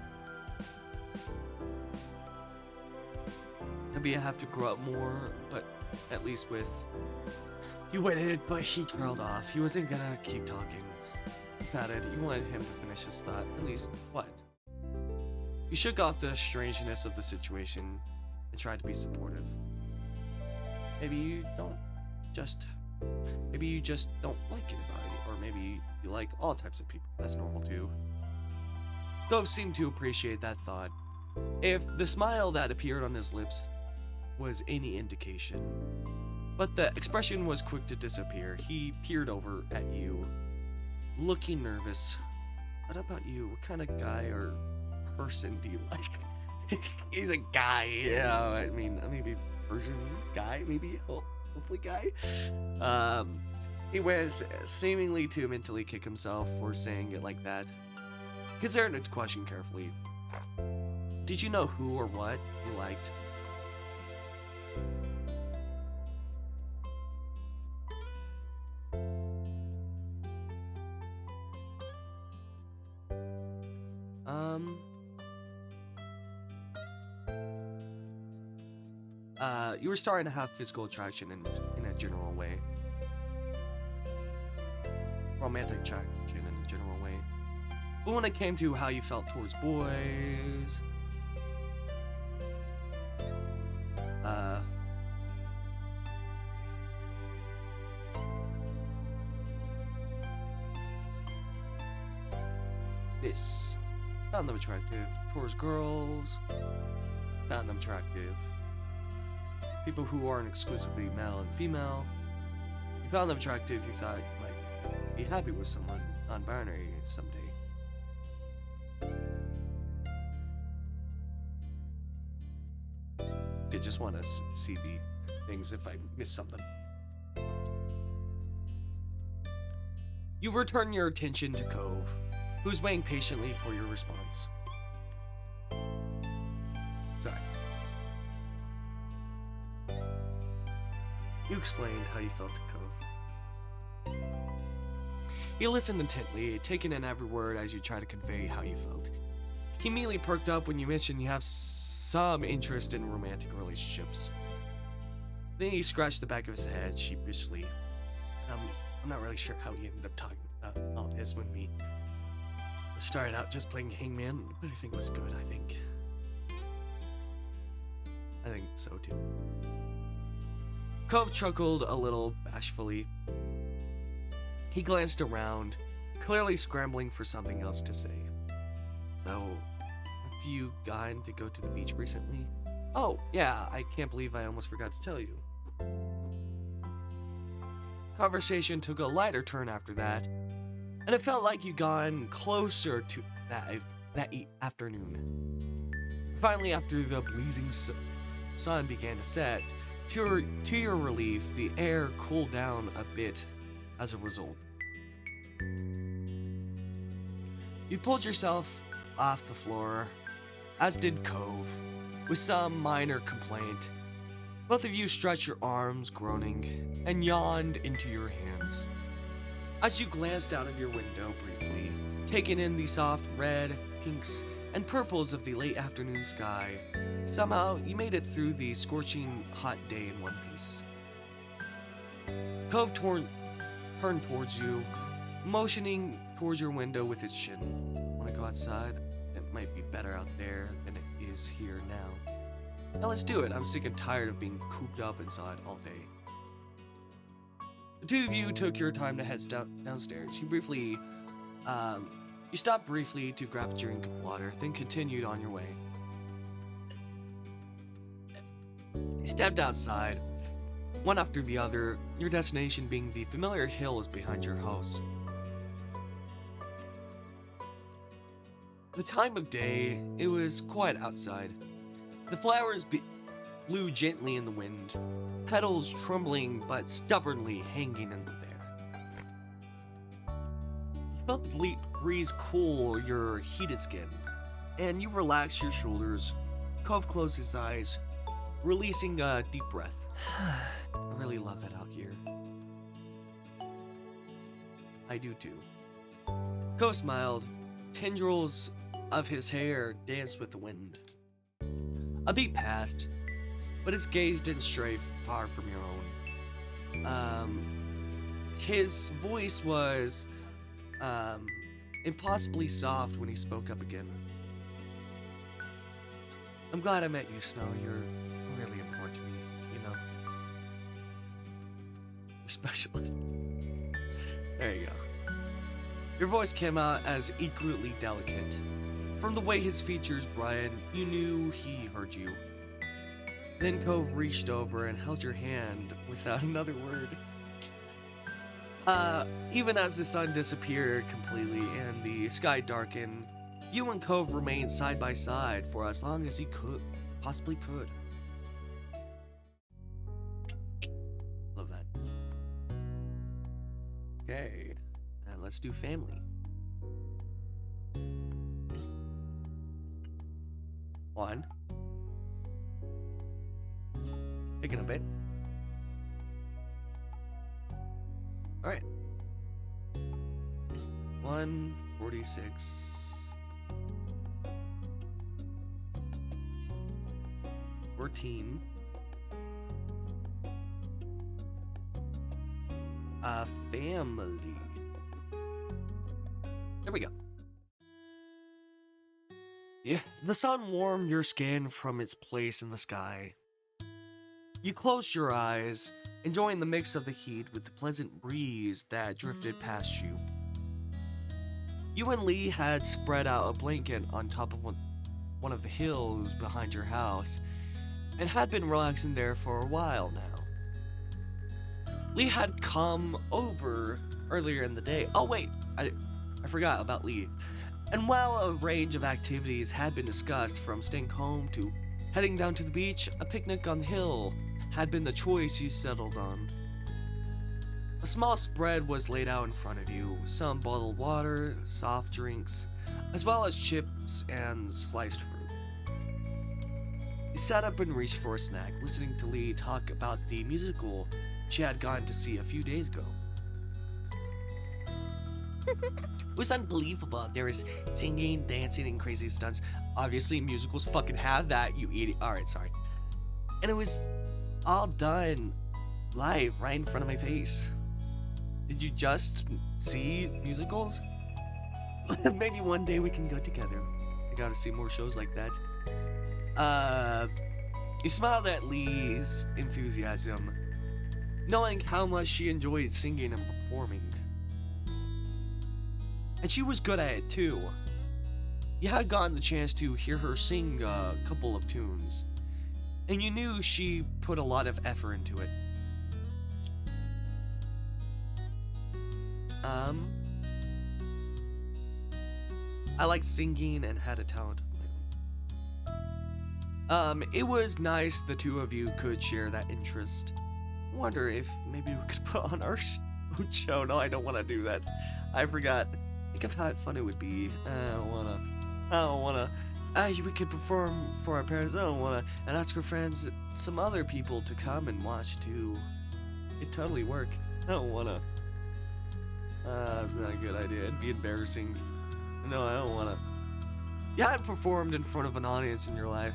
Maybe I have to grow up more, but at least with... You waited, but he trailed off. He wasn't gonna keep talking about it. You wanted him to finish his thought. At least, what? You shook off the strangeness of the situation and tried to be supportive. Maybe you just don't like anybody, or maybe you like all types of people. That's normal too. Cove seemed to appreciate that thought. If the smile that appeared on his lips was any indication. But the expression was quick to disappear. He peered over at you, looking nervous. What about you? What kind of guy or person do you like? He's a guy, yeah. I mean, maybe Persian guy, maybe hopefully guy. He was seemingly to mentally kick himself for saying it like that. Considered its question carefully. Did you know who or what you liked? You were starting to have physical attraction in a general way. Romantic attraction in a general way. But when it came to how you felt towards boys... This. Found them attractive. Towards girls. Found them attractive. People who aren't exclusively male and female. You found them attractive, you thought you might be happy with someone non-binary someday. You just want to see the things if I miss something. You return your attention to Cove, who's waiting patiently for your response. Sorry. You explained how you felt to Cove. He listened intently, taking in every word as you try to convey how you felt. He immediately perked up when you mentioned you have some interest in romantic relationships. Then he scratched the back of his head sheepishly. I'm not really sure how he ended up talking about all this when we started out just playing Hangman, but I think it was good, I think so too. Cove chuckled a little bashfully. He glanced around, clearly scrambling for something else to say. So, have you gotten to go to the beach recently? Oh, yeah, I can't believe I almost forgot to tell you. Conversation took a lighter turn after that, and it felt like you'd gone closer to that afternoon. Finally, after the blazing sun began to set, to your relief, the air cooled down a bit as a result. You pulled yourself off the floor, as did Cove, with some minor complaint. Both of you stretched your arms, groaning, and yawned into your hands. As you glanced out of your window briefly, taking in the soft red, pinks, and purples of the late afternoon sky, somehow you made it through the scorching hot day in one piece. Cove turned towards you, motioning towards your window with his chin. Wanna go outside? It might be better out there than it is here now. Now let's do it. I'm sick and tired of being cooped up inside all day. The two of you took your time to head downstairs. You briefly You stopped briefly to grab a drink of water, then continued on your way. You stepped outside, one after the other, your destination being the familiar hills behind your house. The time of day, it was quiet outside. The flowers blew gently in the wind, petals trembling but stubbornly hanging in the air. You felt the breeze cool your heated skin, and you relaxed your shoulders. Cove closed his eyes, releasing a deep breath. I really love it out here. I do too. Cove smiled. Tendrils of his hair danced with the wind. A beat passed, but his gaze didn't stray far from your own. His voice was impossibly soft when he spoke up again. I'm glad I met you, Snow. You're really important to me, you know. You're special. There you go. Your voice came out as equally delicate. From the way his features brightened, you knew he heard you. Then Cove reached over and held your hand without another word. Even as the sun disappeared completely and the sky darkened, you and Cove remained side by side for as long as you possibly could. Love that. Okay, and let's do family. One. Taking a bit. Alright. 146. 14. Family. There we go. Yeah, the sun warmed your skin from its place in the sky. You closed your eyes, enjoying the mix of the heat with the pleasant breeze that drifted past you. You and Lee had spread out a blanket on top of one of the hills behind your house, and had been relaxing there for a while now. Lee had come over earlier in the day. Oh wait, I forgot about Lee. And while a range of activities had been discussed, from staying home to heading down to the beach, a picnic on the hill had been the choice you settled on. A small spread was laid out in front of you, some bottled water, soft drinks, as well as chips and sliced fruit. You sat up and reached for a snack, listening to Lee talk about the musical she had gone to see a few days ago. It was unbelievable. There was singing, dancing, and crazy stunts. Obviously, musicals fucking have that, you idiot. Alright, sorry. And it was all done live right in front of my face. Did you just see musicals? Maybe one day we can go together. I gotta see more shows like that. You smiled at Lee's enthusiasm, knowing how much she enjoyed singing and performing. And she was good at it too. You had gotten the chance to hear her sing a couple of tunes, and you knew she put a lot of effort into it. I liked singing and had a talent of my own. It was nice the two of you could share that interest. Wonder if maybe we could put on our own show. No, I don't want to do that. I forgot. Think of how fun it would be. I don't wanna. We could perform for our parents. I don't wanna. And ask our friends, some other people to come and watch too. It'd totally work. I don't wanna. That's not a good idea. It'd be embarrassing. No, I don't wanna. You hadn't performed in front of an audience in your life,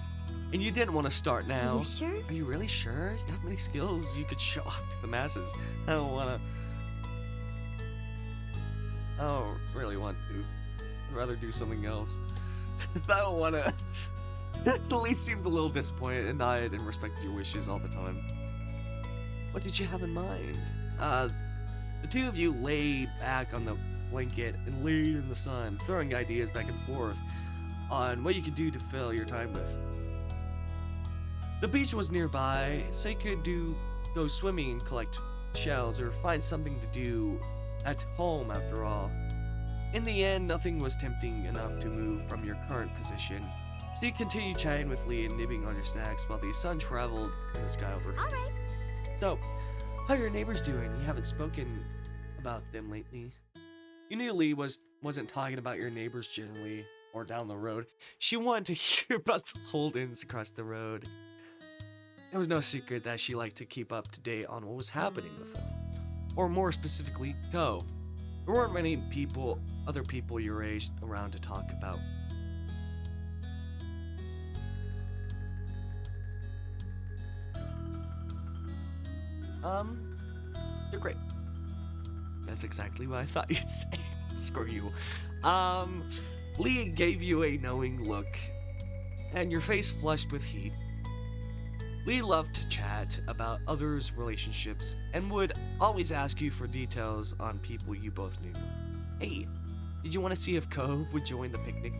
and you didn't want to start now. Are you sure? Are you really sure? You have many skills you could show off to the masses. I don't wanna. I don't really want to. I'd rather do something else. I don't wanna. At least seemed a little disappointed, and I didn't respect your wishes all the time. What did you have in mind? The two of you lay back on the blanket and laid in the sun, throwing ideas back and forth on what you could do to fill your time with. The beach was nearby, so you could go swimming and collect shells or find something to do at home after all. In the end, nothing was tempting enough to move from your current position, so you continued chatting with Lee and nibbling on your snacks while the sun traveled in the sky overhead. Alright. So, how are your neighbors doing? You haven't spoken about them lately. You knew Lee wasn't talking about your neighbors generally, or down the road. She wanted to hear about the Holdens across the road. It was no secret that she liked to keep up to date on what was happening with them. Or more specifically, Cove. There weren't many other people your age around to talk about. They're great. That's exactly what I thought you'd say. Screw you. Lee gave you a knowing look, and your face flushed with heat. Lee loved to chat about others' relationships and would always ask you for details on people you both knew. Hey, did you want to see if Cove would join the picnic?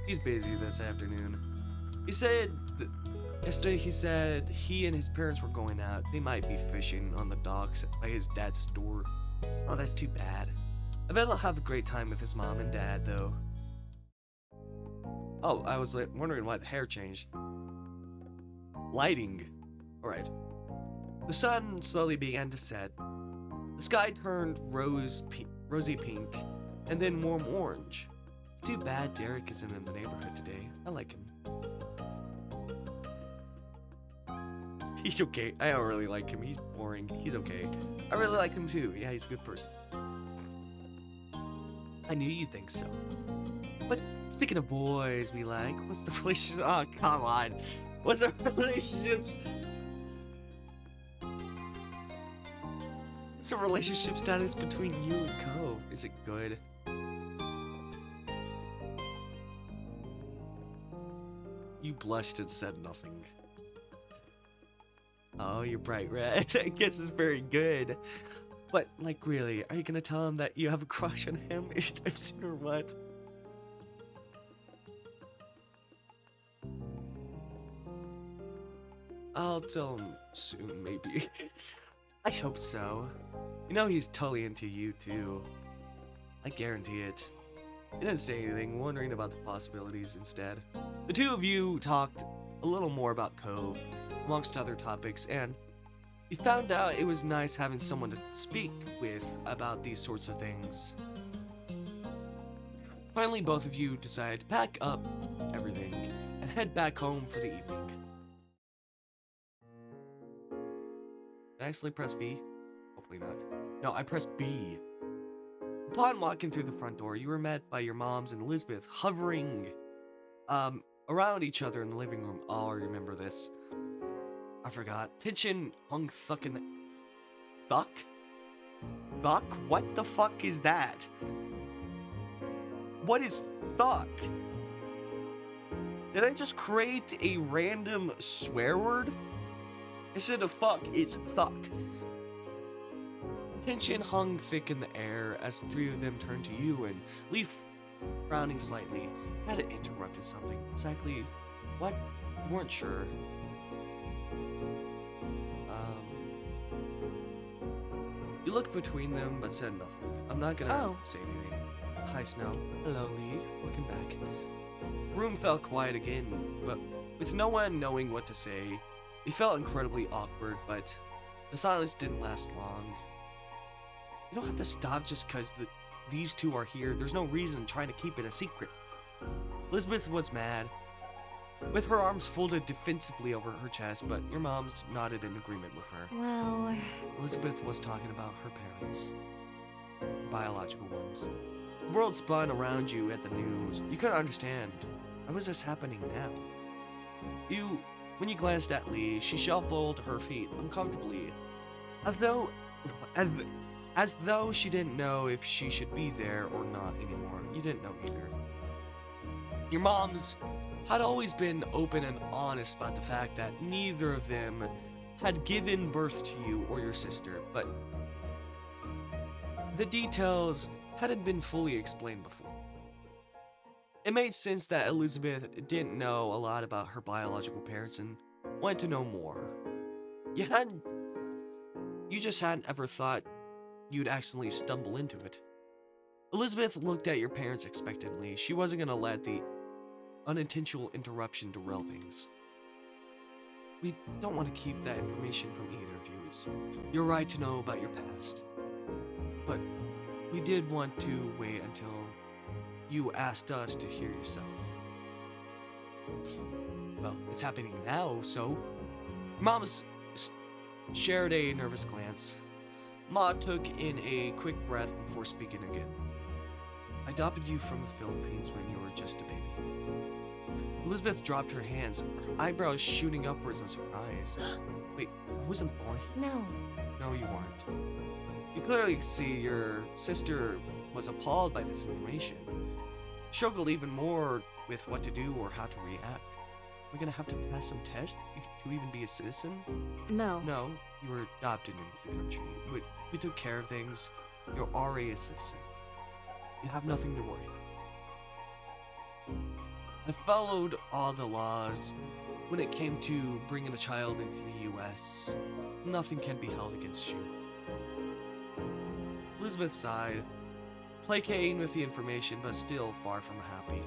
He's busy this afternoon. Yesterday he said he and his parents were going out. They might be fishing on the docks by his dad's store. Oh, that's too bad. I bet he'll have a great time with his mom and dad, though. Oh, I was wondering why the hair changed. Lighting. Alright. The sun slowly began to set. The sky turned rosy pink, and then warm orange. It's too bad Derek isn't in the neighborhood today. I like him. He's okay. I don't really like him. He's boring. He's okay. I really like him too. Yeah, he's a good person. I knew you'd think so. But speaking of boys we like, what's the relationship? Oh, come on. What's the relationships? What's the relationship status between you and Cove? Is it good? You blushed and said nothing. Oh, you're bright red. I guess it's very good. But, like, really, are you gonna tell him that you have a crush on him anytime soon or what? I'll tell him soon, maybe. I hope so. You know he's totally into you, too. I guarantee it. He didn't say anything, wondering about the possibilities instead. The two of you talked a little more about Cove, amongst other topics, and you found out it was nice having someone to speak with about these sorts of things. Finally, both of you decided to pack up everything and head back home for the evening. Did I actually press V? Hopefully not. No, I pressed B. Upon walking through the front door, you were met by your moms and Elizabeth hovering around each other in the living room. Oh, I remember this. I forgot. Tension hung thuck in the... Thuck? Thuck? What the fuck is that? What is thuck? Did I just create a random swear word? Instead of fuck, it's thuck. Tension hung thick in the air as the three of them turned to you, and Leaf, frowning slightly, had interrupted something. Exactly what? You weren't sure. You looked between them, but said nothing. I'm not gonna say anything. Hi, Snow. Hello, Lee. Welcome back. The room fell quiet again, but with no one knowing what to say, it felt incredibly awkward, but the silence didn't last long. You don't have to stop just because these two are here. There's no reason trying to keep it a secret. Elizabeth was mad, with her arms folded defensively over her chest, but your mom's nodded in agreement with her. Well... Elizabeth was talking about her parents. Biological ones. The world spun around you at the news. You couldn't understand. Why was this happening now? When you glanced at Lee, she shuffled her feet uncomfortably, as though she didn't know if she should be there or not anymore. You didn't know either. Your mom's had always been open and honest about the fact that neither of them had given birth to you or your sister, but the details hadn't been fully explained before. It made sense that Elizabeth didn't know a lot about her biological parents and wanted to know more. You just hadn't ever thought you'd accidentally stumble into it. Elizabeth looked at your parents expectantly. She wasn't gonna let the unintentional interruption derail things. We don't want to keep that information from either of you. It's your right to know about your past. But we did want to wait until you asked us to hear yourself. Well, it's happening now, so... Mom's shared a nervous glance. Ma took in a quick breath before speaking again. I adopted you from the Philippines when you were just a baby. Elizabeth dropped her hands, her eyebrows shooting upwards in surprise. Wait, I wasn't born here? No. No, you weren't. You clearly see your sister was appalled by this information. Struggled even more with what to do or how to react. We're gonna have to pass some tests to even be a citizen? No. No, you were adopted into the country. We took care of things. You're already a citizen. You have nothing to worry about. I followed all the laws when it came to bringing a child into the US. Nothing can be held against you. Elizabeth sighed, placating with the information, but still far from happy.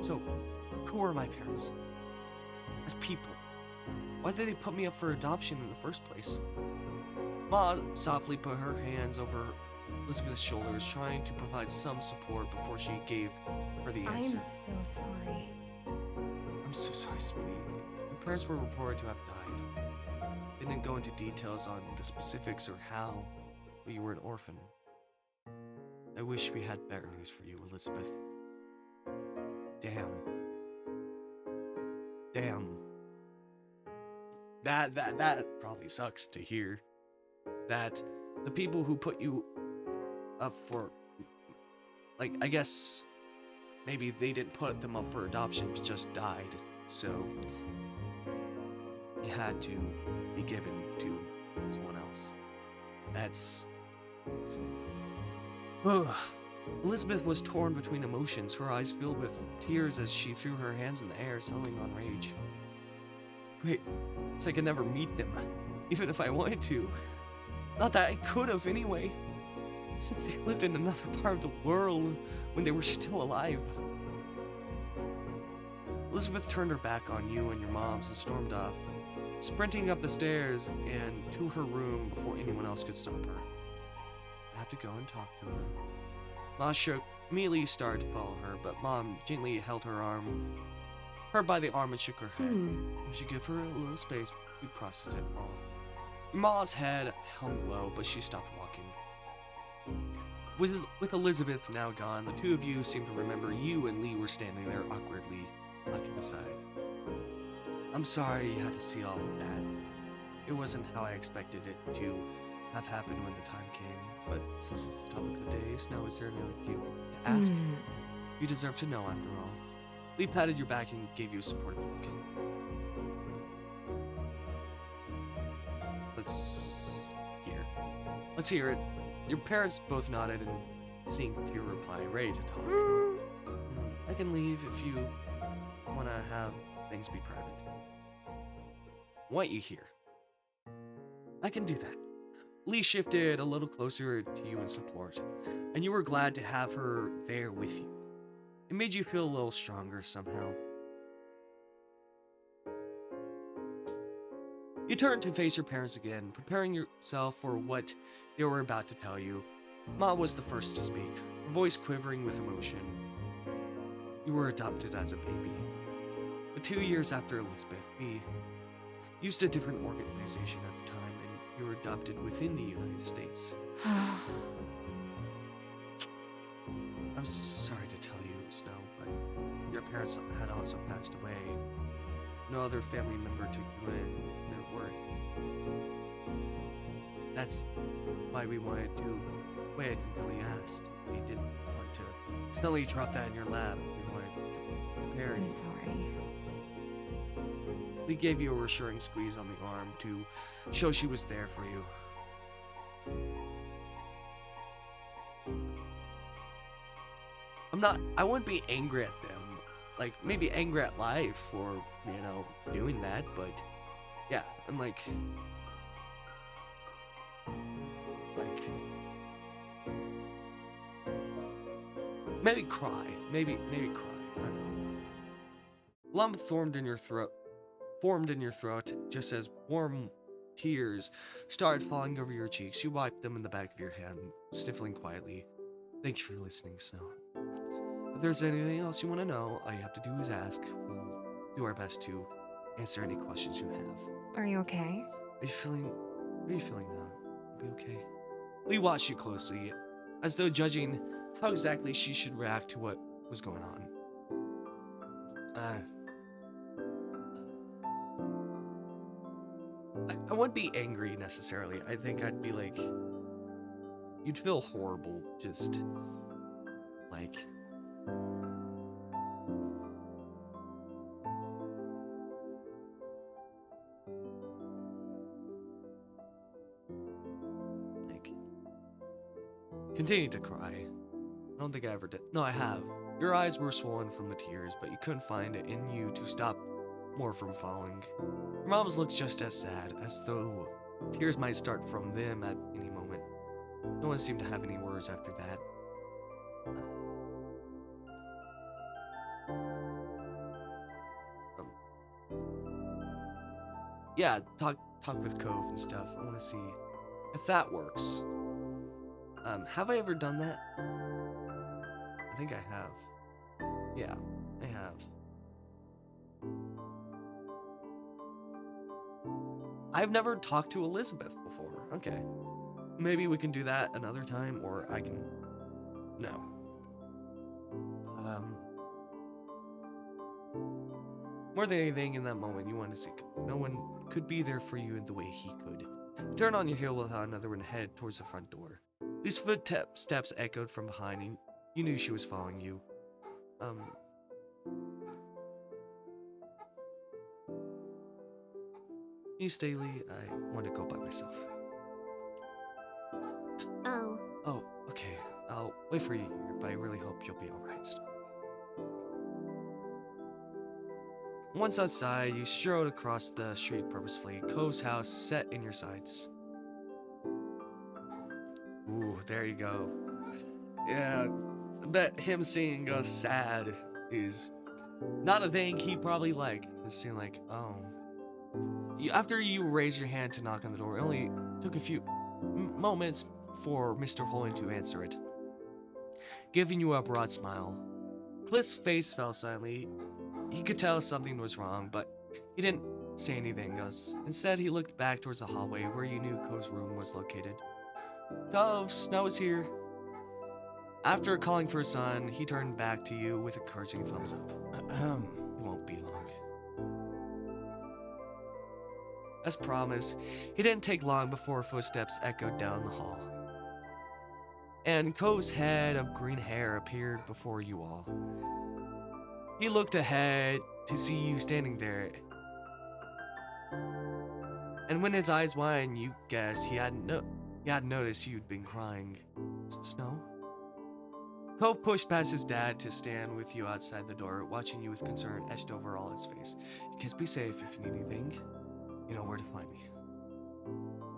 So, who are my parents? As people. Why did they put me up for adoption in the first place? Ma softly put her hands over Elizabeth's shoulders, trying to provide some support before she gave her the answer. I'm so sorry. I'm so sorry, sweetie. Your parents were reported to have died. They didn't go into details on the specifics or how, but you were an orphan. I wish we had better news for you, Elizabeth. Damn. That probably sucks to hear. That the people who put you up for, like, I guess maybe they didn't put them up for adoption, but just died. So you had to be given to someone else. That's... Elizabeth was torn between emotions, her eyes filled with tears as she threw her hands in the air, selling on rage. Wait, so I could never meet them, even if I wanted to. Not that I could have anyway, since they lived in another part of the world when they were still alive. Elizabeth turned her back on you and your moms and stormed off, sprinting up the stairs and to her room before anyone else could stop her. I have to go and talk to her. Ma immediately started to follow her, but Mom gently held her by the arm and shook her head. We should give her a little space. We process it all. Ma's head hung low, but she stopped walking. With Elizabeth now gone, the two of you seemed to remember you and Lee were standing there awkwardly, left to the side. I'm sorry you had to see all that. It wasn't how I expected it to have happened when the time came, but since it's the topic of the day, Snow, is there anything you to ask? You deserve to know after all. Lee patted your back and gave you a supportive look. Let's hear it. Your parents both nodded and synced to your reply, ready to talk. I can leave if you want to have things be private. Want you here. I can do that. Lee shifted a little closer to you in support, and you were glad to have her there with you. It made you feel a little stronger somehow. You turned to face your parents again, preparing yourself for what they were about to tell you. Ma was the first to speak, her voice quivering with emotion. You were adopted as a baby. But 2 years after Elizabeth, we used a different organization at the time, and you were adopted within the United States. I'm sorry to tell you, Snow, but your parents had also passed away. No other family member took you in if there weren't. That's why we wanted to wait until you asked. We didn't want to suddenly drop that in your lap. We wanted to prepare you. I'm sorry. Lee gave you a reassuring squeeze on the arm to show she was there for you. I wouldn't be angry at them. Like, maybe angry at life for, you know, doing that, but yeah, I'm like, maybe cry, maybe cry, I don't know. Lump formed in your throat just as warm tears started falling over your cheeks. You wiped them in the back of your hand, sniffling quietly. Thank you for listening, Snow. If there's anything else you want to know, all you have to do is ask. We'll do our best to answer any questions you have. Are you okay? How are you feeling now? Be okay? Lee watched you closely, as though judging how exactly she should react to what was going on. I wouldn't be angry necessarily. I think I'd be like, you'd feel horrible, just like, continue to cry. I don't think I ever did. No, I have. Your eyes were swollen from the tears, but you couldn't find it in you to stop more from falling. Your moms looked just as sad, as though tears might start from them at any moment. No one seemed to have any words after that. Yeah, talk with Cove and stuff. I want to see if that works. Have I ever done that? I think I have. Yeah, I have. I've never talked to Elizabeth before. Okay. Maybe we can do that another time, or I can... No. More than anything, in that moment, you wanted to see Cove. No one could be there for you in the way he could. Turn on your heel without another one, head towards the front door. These footsteps echoed from behind you. You knew she was following you. You stay, Lee. I want to go by myself. Oh. Oh, okay. I'll wait for you here, but I really hope you'll be alright, Snow. Once outside, you strode across the street purposefully. Cove's house set in your sights. Ooh, there you go. Yeah, I bet him seeing us sad is not a thing he probably liked. Just seeing like, oh. After you raise your hand to knock on the door, it only took a few moments for Mr. Holden to answer it, giving you a broad smile. Cliff's face fell silently. He could tell something was wrong, but he didn't say anything. Instead, he looked back towards the hallway where you knew Cove's room was located. Cove, Snow is here. After calling for his son, he turned back to you with a encouraging thumbs up. It won't be long. As promised, it didn't take long before footsteps echoed down the hall. And Cove's head of green hair appeared before you all. He looked ahead to see you standing there. And when his eyes widened, you guessed he hadn't noticed you'd been crying. Snow? Cove pushed past his dad to stand with you outside the door, watching you with concern etched over all his face. Kids, be safe. If you need anything, you know where to find me.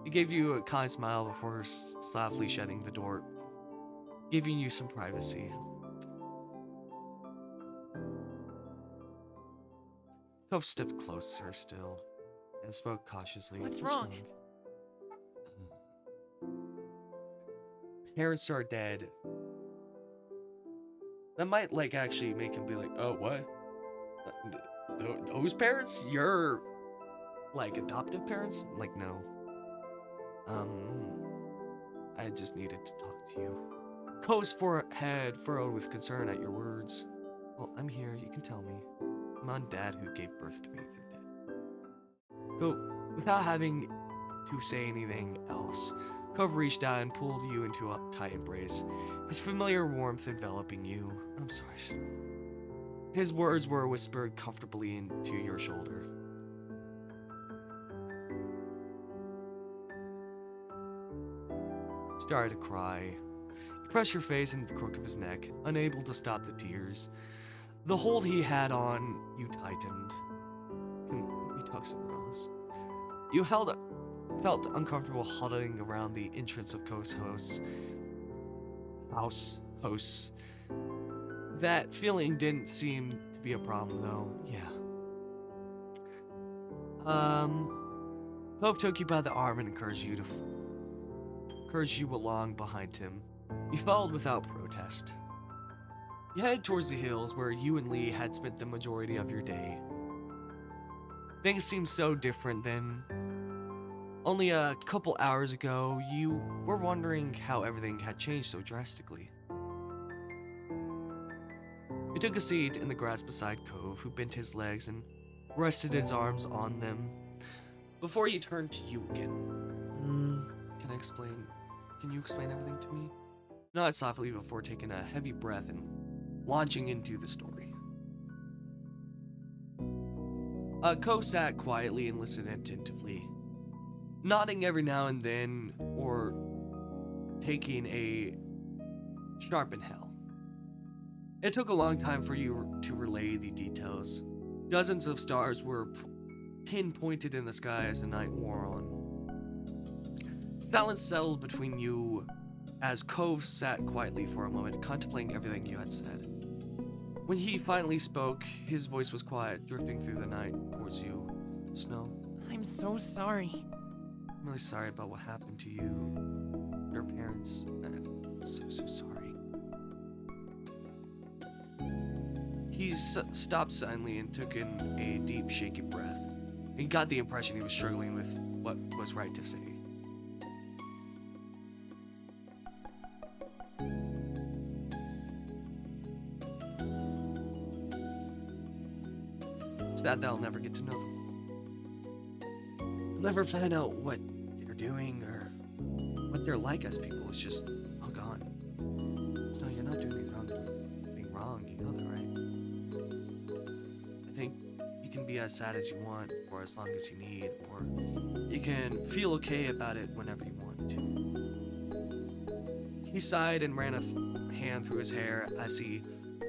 He gave you a kind smile before softly shutting the door, giving you some privacy. Cove stepped closer still and spoke cautiously. What's wrong? Parents are dead. That might like actually make him be like, oh, what? Those parents? Your like adoptive parents? Like, no. I just needed to talk to you. Cove's forehead furrowed with concern at your words. Well, I'm here, you can tell me. My dad who gave birth to me, they're dead. Cove, without having to say anything else, Cove reached out and pulled you into a tight embrace, his familiar warmth enveloping you. I'm sorry, Snow. His words were whispered comfortably into your shoulder. started to cry. You pressed your face into the crook of his neck, unable to stop the tears. The hold he had on you tightened. Can we talk somewhere else? You felt uncomfortable huddling around the entrance of Cove's house. That feeling didn't seem to be a problem, though. Yeah. Cove took you by the arm and encouraged you along behind him. You followed without protest. You headed towards the hills where you and Lee had spent the majority of your day. Things seemed so different then. Only a couple hours ago, you were wondering how everything had changed so drastically. You took a seat in the grass beside Cove, who bent his legs and rested his arms on them, before he turned to you again. Can you explain everything to me? Nodded softly before taking a heavy breath and launching into the story. Cove sat quietly and listened attentively, nodding every now and then or taking a sharp inhale. It took a long time for you to relay the details. Dozens of stars were pinpointed in the sky as the night wore on. Silence settled between you as Cove sat quietly for a moment, contemplating everything you had said. When he finally spoke, his voice was quiet, drifting through the night towards you. Snow, I'm so sorry. I'm really sorry about what happened to you, your parents. I'm so sorry. He stopped suddenly and took in a deep, shaky breath. He got the impression he was struggling with what was right to say. So that they'll never get to know them. You'll never find out what they're doing or what they're like as people. It's just all gone. No, you're not doing anything wrong. You know that, right? I think you can be as sad as you want for as long as you need, or you can feel okay about it whenever you want to. He sighed and ran a hand through his hair as he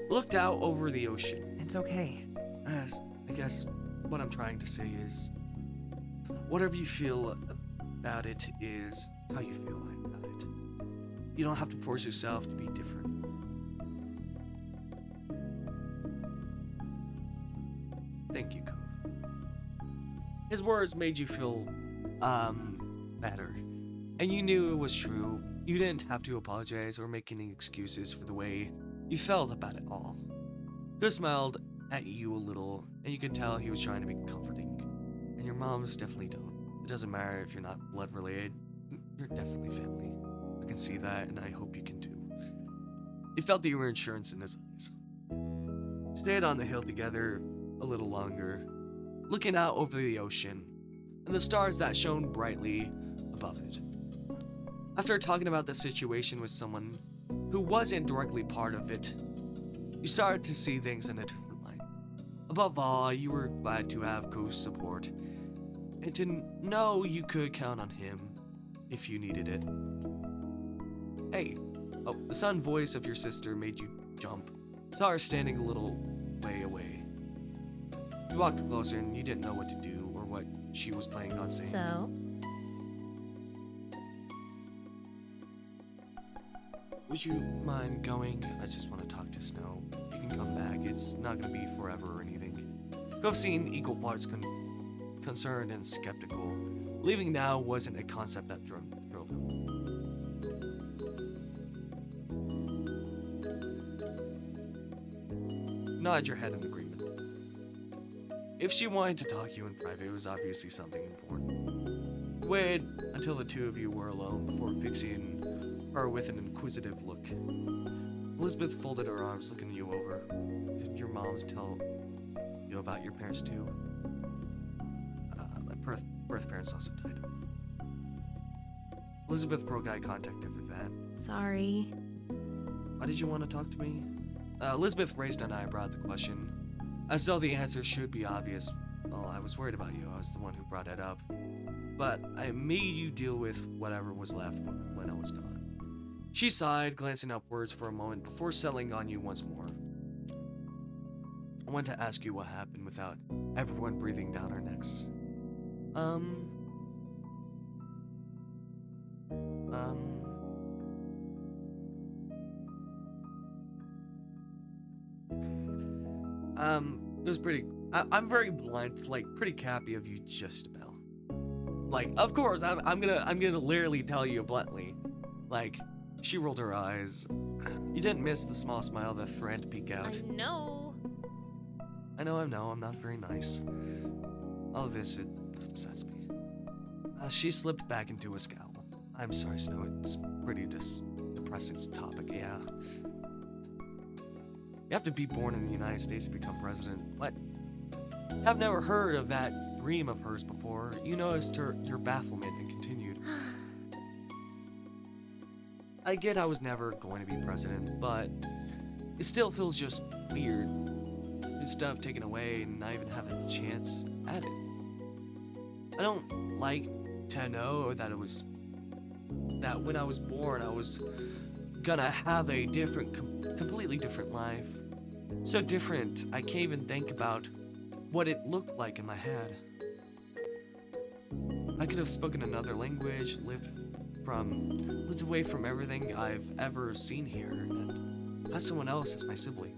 looked out over the ocean. It's okay. I guess what I'm trying to say is, whatever you feel about it is how you feel about it. You don't have to force yourself to be different. Thank you, Cove. His words made you feel, better. And you knew it was true. You didn't have to apologize or make any excuses for the way you felt about it all. He smiled at you a little, and you could tell he was trying to be comforting. And your moms definitely don't. It doesn't matter if you're not blood related. You're definitely family. I can see that, and I hope you can too. He felt the reassurance in his eyes. Stayed on the hill together a little longer, looking out over the ocean and the stars that shone brightly above it. After talking about the situation with someone who wasn't directly part of it, you started to see things in a different light. Above all, you were glad to have Cove's support and to know you could count on him if you needed it. Hey, the sudden voice of your sister made you jump. Saw her standing a little way away. You walked closer and you didn't know what to do or what she was planning on saying. So? Would you mind going? I just want to talk to Snow. You can come back. It's not going to be forever or anything. Cove seemed equal parts concerned and skeptical. Leaving now wasn't a concept that thrilled him. Nod your head in agreement. If she wanted to talk to you in private, it was obviously something important. Waited until the two of you were alone before fixing her with an inquisitive look. Elizabeth folded her arms, looking you over. Did your moms tell you about your parents too? My birth parents also died. Elizabeth broke eye contact after that. Sorry. Why did you want to talk to me? Elizabeth raised an eyebrow at the question, as though the answer should be obvious. Well, I was worried about you. I was the one who brought it up. But I made you deal with whatever was left when I was gone. She sighed, glancing upwards for a moment before settling on you once more. I wanted to ask you what happened without everyone breathing down our necks. It was pretty. I'm very blunt, like pretty cappy of you, just about. Like, of course, I'm gonna literally tell you bluntly. Like, she rolled her eyes. You didn't miss the small smile that threatened to peek out. I know. I know, I'm not very nice. All of this, it upsets me. She slipped back into a scowl. I'm sorry, Snow, it's pretty depressing topic, yeah. You have to be born in the United States to become president. What? I've never heard of that dream of hers before. You noticed your bafflement and continued. I get I was never going to be president, but it still feels just weird. This stuff taken away and not even have a chance at it. I don't like to know that that when I was born I was gonna have a completely different life. So different, I can't even think about what it looked like in my head. I could have spoken another language, lived away from everything I've ever seen here, and had someone else as my sibling.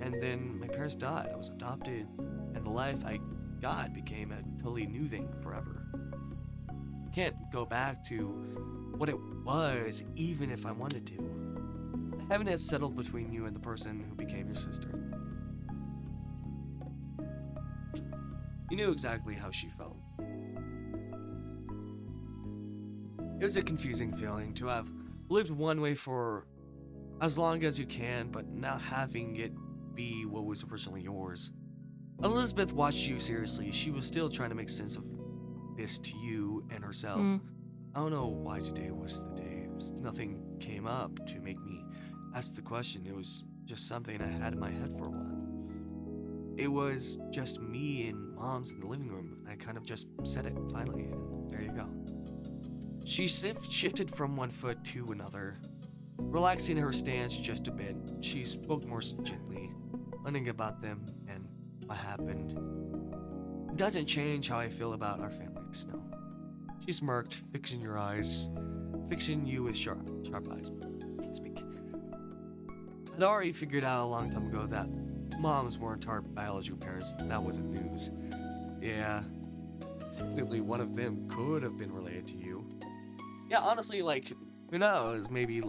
And then my parents died, I was adopted, and the life I got became a totally new thing forever. Can't go back to what it was, even if I wanted to. Heaven has settled between you and the person who became your sister. You knew exactly how she felt. It was a confusing feeling to have lived one way for as long as you can, but not having it be what was originally yours. Elizabeth watched you seriously. She was still trying to make sense of this to you and herself. I don't know why today was the day. Nothing came up to make me ask the question. It was just something I had in my head for a while. It was just me and Mom's in the living room. I kind of just said it finally, and there you go. She shifted from one foot to another, relaxing her stance just a bit. She spoke more gently, learning about them and what happened. It doesn't change how I feel about our family, Snow. She smirked, fixing you with sharp eyes. Can't speak. I'd already figured out a long time ago that moms weren't our biological parents. That wasn't news. Yeah, technically one of them could have been related to you. Yeah, honestly, like, who knows? Maybe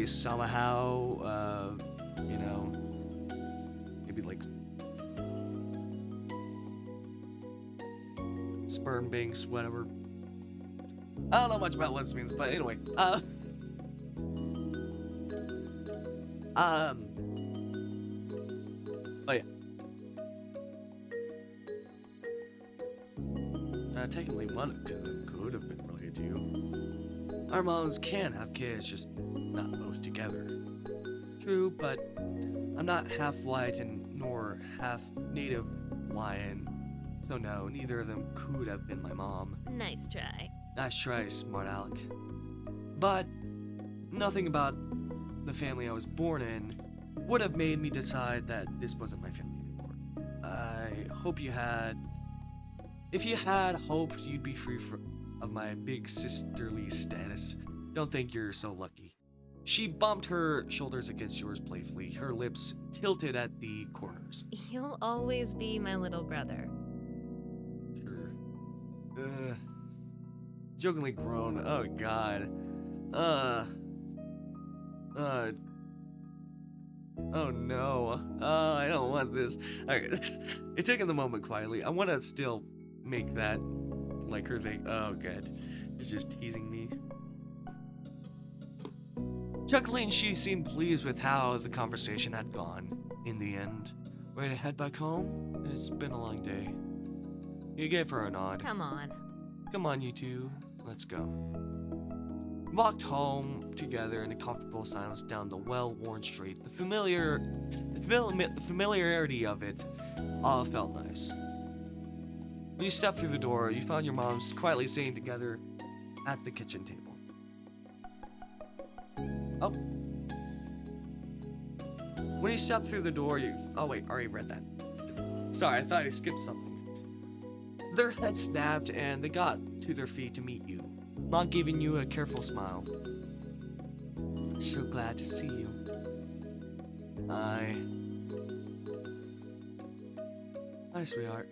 somehow, you know, maybe like sperm banks, whatever. I don't know much about lesbians, but anyway, oh yeah. Technically one of them could have been related to you. Our moms can have kids, just not both together. True, but I'm not half white and nor half native Hawaiian, so no, neither of them could have been my mom. Nice try. Nice try, smart Alec. But nothing about the family I was born in would have made me decide that this wasn't my family anymore. I hope you had... If you had hoped you'd be free of my big sisterly status, don't think you're so lucky. She bumped her shoulders against yours playfully, her lips tilted at the corners. You'll always be my little brother. Sure. Jokingly groaned. Oh god. Oh no. I don't want this. Okay, it took in the moment quietly. I want to still make that like her thing. Oh god. It's just teasing me. Chuckling, she seemed pleased with how the conversation had gone. In the end, ready to head back home? It's been a long day. You gave her a nod. Come on. Come on, you two. Let's go. Walked home together in a comfortable silence down the well-worn street. The familiarity of it all felt nice. When you stepped through the door, you found your moms quietly sitting together at the kitchen table. Oh. When you step through the door, oh wait, already read that. Sorry, I thought I skipped something. Their heads snapped and they got to their feet to meet you, Mom giving you a careful smile. So glad to see you. Hi, sweetheart.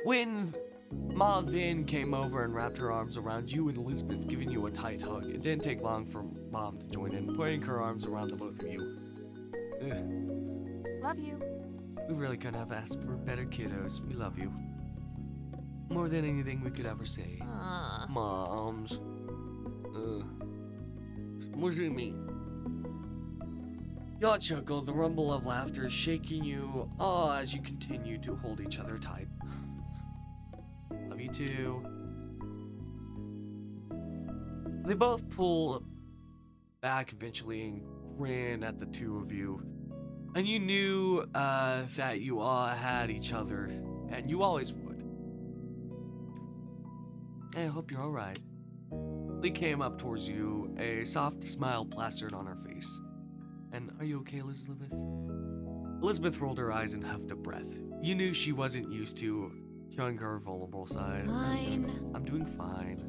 When Ma then came over and wrapped her arms around you and Elizabeth, giving you a tight hug, it didn't take long for Mom to join in, putting her arms around the both of you. Love you. We really couldn't have asked for better kiddos. We love you. More than anything we could ever say. Moms. What do you mean? Y'all chuckle, the rumble of laughter is shaking you as you continue to hold each other tight. Love you too. They both pull back eventually and grin at the two of you. And you knew that you all had each other, and you always would. I hope you're alright. Lee came up towards you, a soft smile plastered on her face. And are you okay, Elizabeth? Elizabeth rolled her eyes and huffed a breath. You knew she wasn't used to showing her vulnerable side. Fine. I'm doing fine.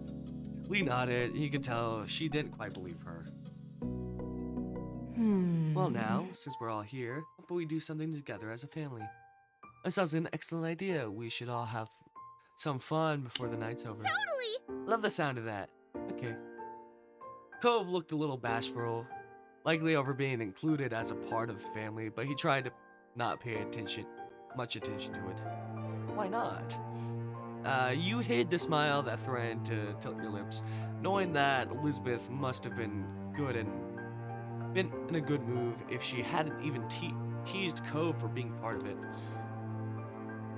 Lee nodded, and you could tell she didn't quite believe her. Well now, since we're all here, how about we do something together as a family? That sounds like an excellent idea. We should all have some fun before the night's over. Totally. Love the sound of that. Okay. Cove looked a little bashful, likely over being included as a part of the family, but he tried to not pay much attention to it. Why not? You hid the smile that threatened to tilt your lips, knowing that Elizabeth must have been in a good move if she hadn't even teased Cove for being part of it.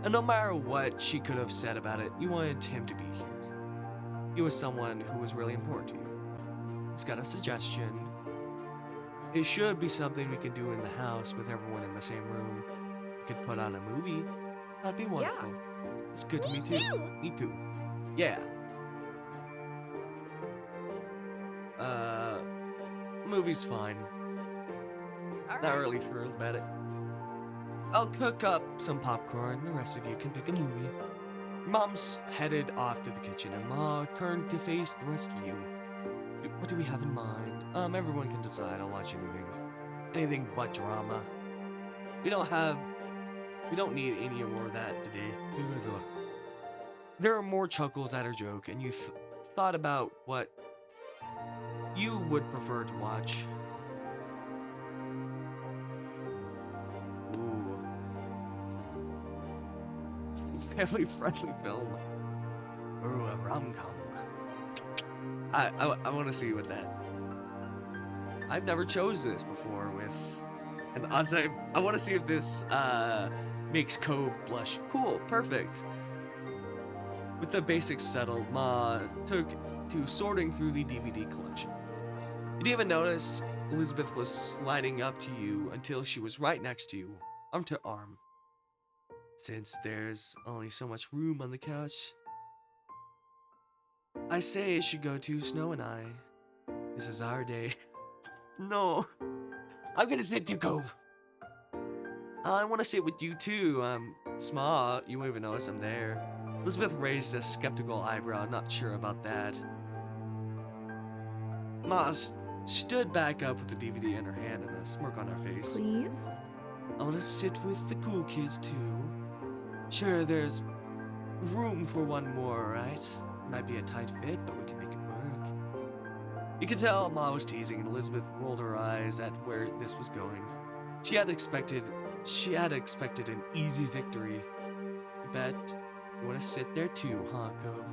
And no matter what she could have said about it, you wanted him to be here. He was someone who was really important to you. He's got a suggestion. It should be something we could do in the house with everyone in the same room. We could put on a movie. That'd be wonderful. It's good to meet you. Me too. Yeah. Movie's fine. Not really thrilled about it. I'll cook up some popcorn. The rest of you can pick a movie. Mom's headed off to the kitchen, and Ma turned to face the rest of you. What do we have in mind? Everyone can decide. I'll watch anything but drama. We don't need any more of that today. There are more chuckles at her joke, and you thought about what you would prefer to watch. Ooh. Family-friendly film. Ooh, a rom-com. I want to see what that. I've never chosen this before with, and also I want to see if this makes Cove blush. Cool, perfect. With the basics settled, Ma took to sorting through the DVD collection. You didn't even notice Elizabeth was sliding up to you until she was right next to you, arm to arm. Since there's only so much room on the couch, I say it should go to Snow and I. This is our day. No, I'm gonna sit to Cove. I want to sit with you too. I'm smart. You won't even notice I'm there. Elizabeth raised a skeptical eyebrow, not sure about that. Ma stood back up with the DVD in her hand and a smirk on her face. Please? I want to sit with the cool kids too. Sure, there's room for one more, right? Might be a tight fit, but we can make it work. You could tell Ma was teasing, and Elizabeth rolled her eyes at where this was going. She had expected an easy victory. You bet you want to sit there too, huh, Cove?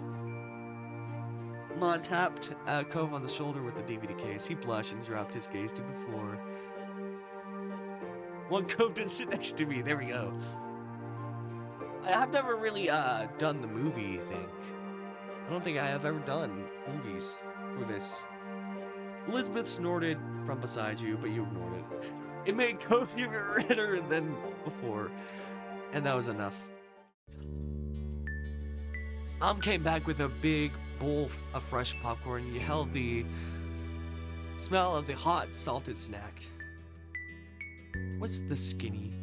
Ma tapped Cove on the shoulder with the DVD case. He blushed and dropped his gaze to the floor. Want Cove to sit next to me. There we go. I've never really done the movie thing. I don't think I have ever done movies for this. Elizabeth snorted from beside you, but you ignored it. It made Cove even redder than before, and that was enough. Mom came back with a big bowl of fresh popcorn. You held the smell of the hot, salted snack. What's the skinny?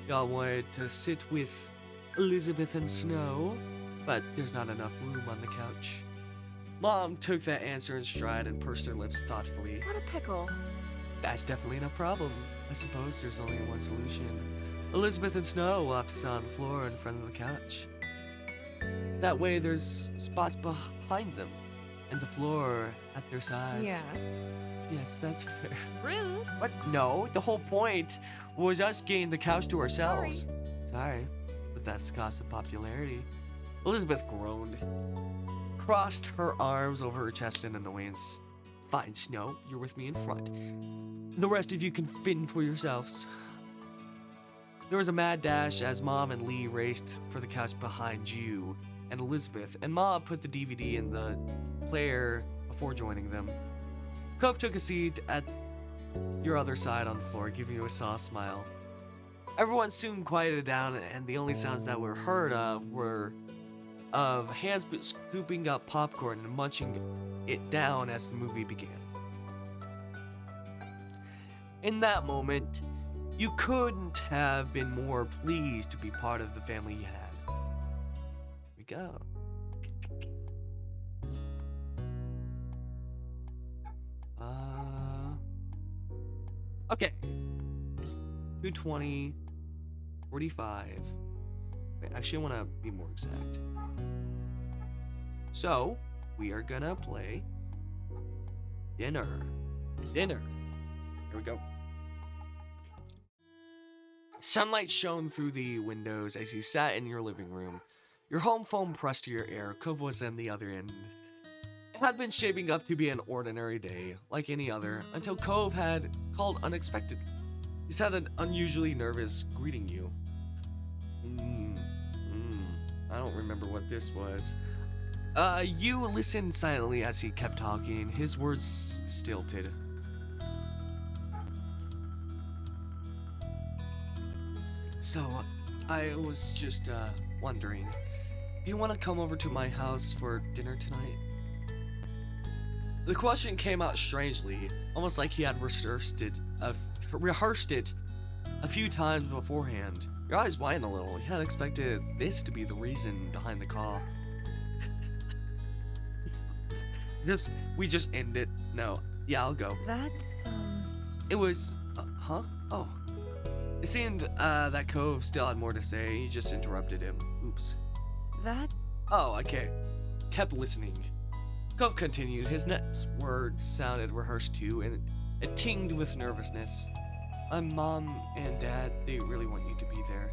Y'all wanted to sit with Elizabeth and Snow, but there's not enough room on the couch. Mom took that answer in stride and pursed her lips thoughtfully. What a pickle. That's definitely no problem. I suppose there's only one solution. Elizabeth and Snow will have to sit on the floor in front of the couch. That way there's spots behind them, and the floor at their sides. Yes. Yes, that's fair. Rude. What? No, the whole point was us getting the couch to ourselves. Sorry, but that's the cost of popularity. Elizabeth groaned, crossed her arms over her chest in annoyance. Fine, Snow, you're with me in front. The rest of you can fend for yourselves. There was a mad dash as Mom and Lee raced for the couch behind you and Elizabeth, and Mom put the DVD in the player before joining them. Cove took a seat at your other side on the floor, giving you a soft smile. Everyone soon quieted down, and the only sounds that were heard of were of hands scooping up popcorn and munching it down as the movie began. In that moment, you couldn't have been more pleased to be part of the family you had. Here we go. Okay. 220, 45. Wait, actually, I want to be more exact. So, we are gonna play Dinner. Dinner. Here we go. Sunlight shone through the windows as you sat in your living room. Your home phone pressed to your ear. Cove was in the other end. It had been shaping up to be an ordinary day, like any other, until Cove had called unexpectedly. He sounded unusually nervous, greeting you. I don't remember what this was. You listened silently as he kept talking, his words stilted. So, I was just, wondering, do you want to come over to my house for dinner tonight? The question came out strangely, almost like he had rehearsed it a few times beforehand. Your eyes widened a little. You hadn't expected this to be the reason behind the call. We just end it. No. Yeah, I'll go. That's, It was, huh? Oh. It seemed, that Cove still had more to say. You just interrupted him. Oops. that... Oh, okay. Kept listening. Cove continued. His next words sounded rehearsed too, and it tinged with nervousness. My mom and dad, they really want you to be there.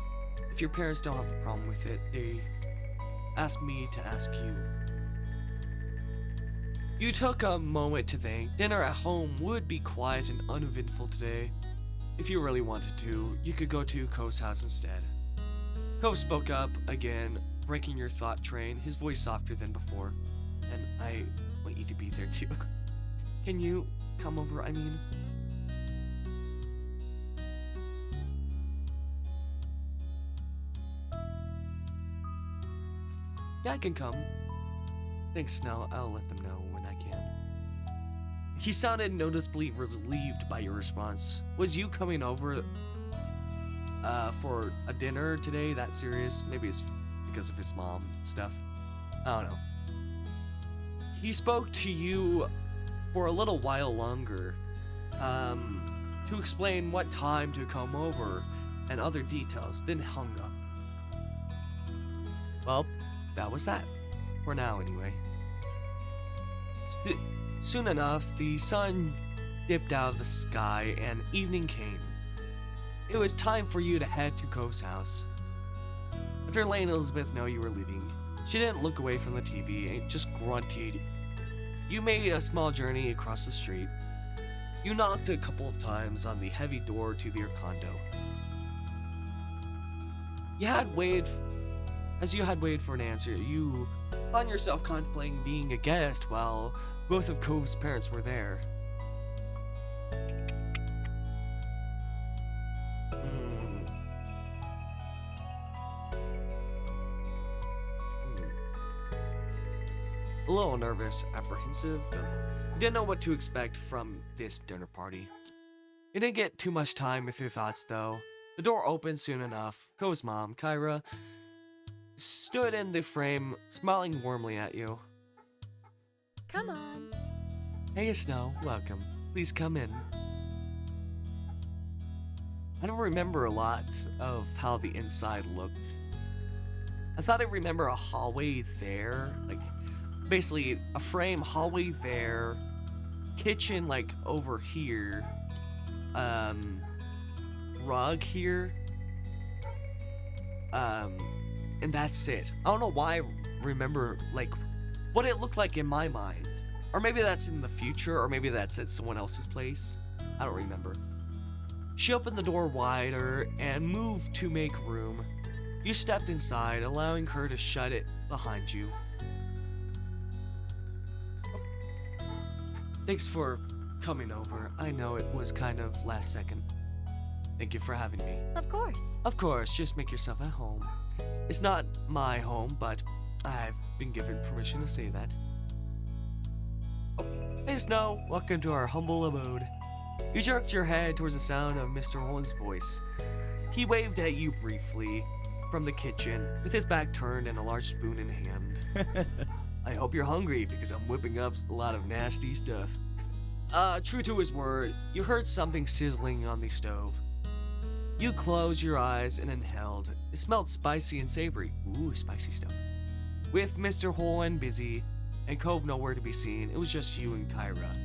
If your parents don't have a problem with it, they asked me to ask you. You took a moment to think. Dinner at home would be quiet and uneventful today. If you really wanted to, you could go to Cove's house instead. Cove spoke up again, breaking your thought train, his voice softer than before. And I want you to be there too. Can you come over, I mean? Yeah, I can come. Thanks, Snow. I'll let them know when I can. He sounded noticeably relieved by your response. Was you coming over for a dinner today that serious? Maybe it's because of his mom and stuff. I don't know. He spoke to you for a little while longer to explain what time to come over and other details, then hung up. Well, that was that. For now, anyway. Soon enough, the sun dipped out of the sky and evening came. It was time for you to head to Cove's house. After letting Elizabeth know you were leaving, she didn't look away from the TV and just grunted. You made a small journey across the street. You knocked a couple of times on the heavy door to their condo. As you had waited for an answer, you found yourself contemplating being a guest while both of Cove's parents were there. A little nervous, apprehensive. You didn't know what to expect from this dinner party. You didn't get too much time with your thoughts, though. The door opened soon enough. Ko's mom, Kyra, stood in the frame, smiling warmly at you. Come on. Hey, Snow, welcome. Please come in. I don't remember a lot of how the inside looked. I thought I remember a hallway there, like basically a frame hallway there, kitchen like over here, rug here, and that's it. I don't know why I remember like what it looked like in my mind, or maybe that's in the future, or maybe that's at someone else's place. I don't remember. She opened the door wider and moved to make room. You stepped inside, allowing her to shut it behind you. Thanks for coming over. I know it was kind of last second. Thank you for having me. Of course. Of course, just make yourself at home. It's not my home, but I've been given permission to say that. Oh, hey Snow, welcome to our humble abode. You jerked your head towards the sound of Mr. Holden's voice. He waved at you briefly from the kitchen, with his back turned and a large spoon in hand. I hope you're hungry, because I'm whipping up a lot of nasty stuff. True to his word, you heard something sizzling on the stove. You closed your eyes and inhaled. It smelled spicy and savory. Ooh, spicy stuff. With Mr. Holden busy and Cove nowhere to be seen, it was just you and Kyra.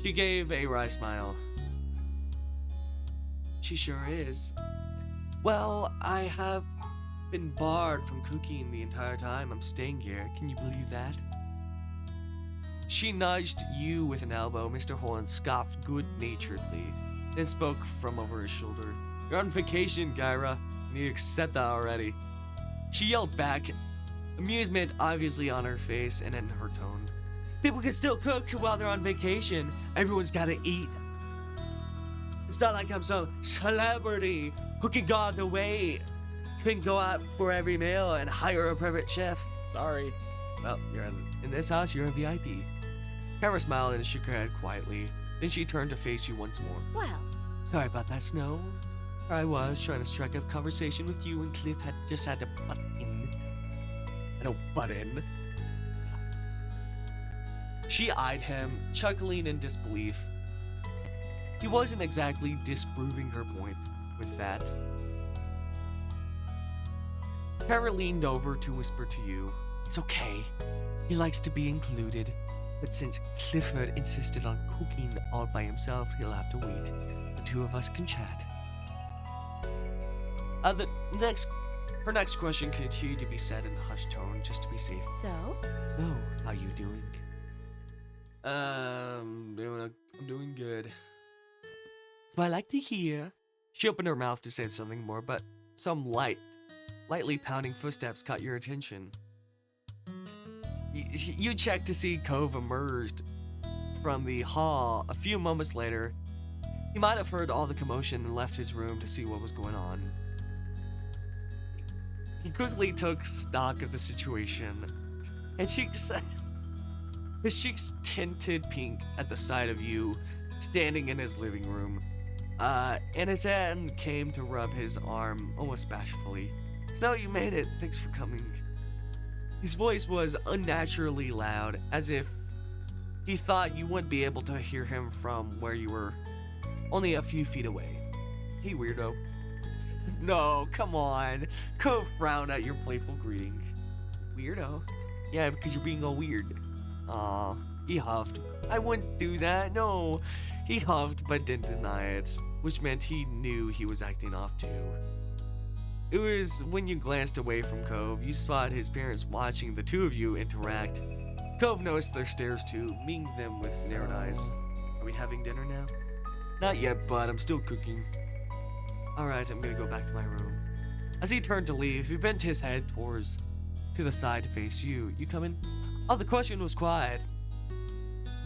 She gave a wry smile. She sure is. Well, I have been barred from cooking the entire time I'm staying here. Can you believe that? She nudged you with an elbow. Mr. Holden scoffed good-naturedly, then spoke from over his shoulder. You're on vacation, Kyra. You need to accept that already. She yelled back, amusement obviously on her face and in her tone. People can still cook while they're on vacation. Everyone's gotta eat. It's not like I'm some celebrity who can go out the way, can go out for every meal and hire a private chef. Sorry. Well, in this house, you're a VIP. Kyra smiled and shook her head quietly. Then she turned to face you once more. Well. Sorry about that, Snow. I was trying to strike up conversation with you, and Cliff just had to butt in. I don't butt in. She eyed him, chuckling in disbelief. He wasn't exactly disproving her point with that. Kyra leaned over to whisper to you. It's okay. He likes to be included. But since Clifford insisted on cooking all by himself, he'll have to wait. The two of us can chat. Her next question continued to be said in a hushed tone, just to be safe. So, how you doing? I'm doing good. That's what I like to hear. She opened her mouth to say something more, but some lightly pounding footsteps caught your attention. You checked to see Cove emerged from the hall. A few moments later, he might have heard all the commotion and left his room to see what was going on. He quickly took stock of the situation, and his cheeks tinted pink at the sight of you standing in his living room. And his hand came to rub his arm almost bashfully. Snow, you made it. Thanks for coming. His voice was unnaturally loud, as if he thought you wouldn't be able to hear him from where you were only a few feet away. Hey, weirdo. No, come on. Cove frowned at your playful greeting. Weirdo? Yeah, because you're being all weird. Aw, he huffed. I wouldn't do that, no. He huffed but didn't deny it, which meant he knew he was acting off too. It was when you glanced away from Cove, you spotted his parents watching the two of you interact. Cove noticed their stares too, meeting them with narrowed eyes. Are we having dinner now? Not yet, but I'm still cooking. Alright, I'm gonna go back to my room. As he turned to leave, he bent his head to the side to face you. You coming? Oh, the question was quiet,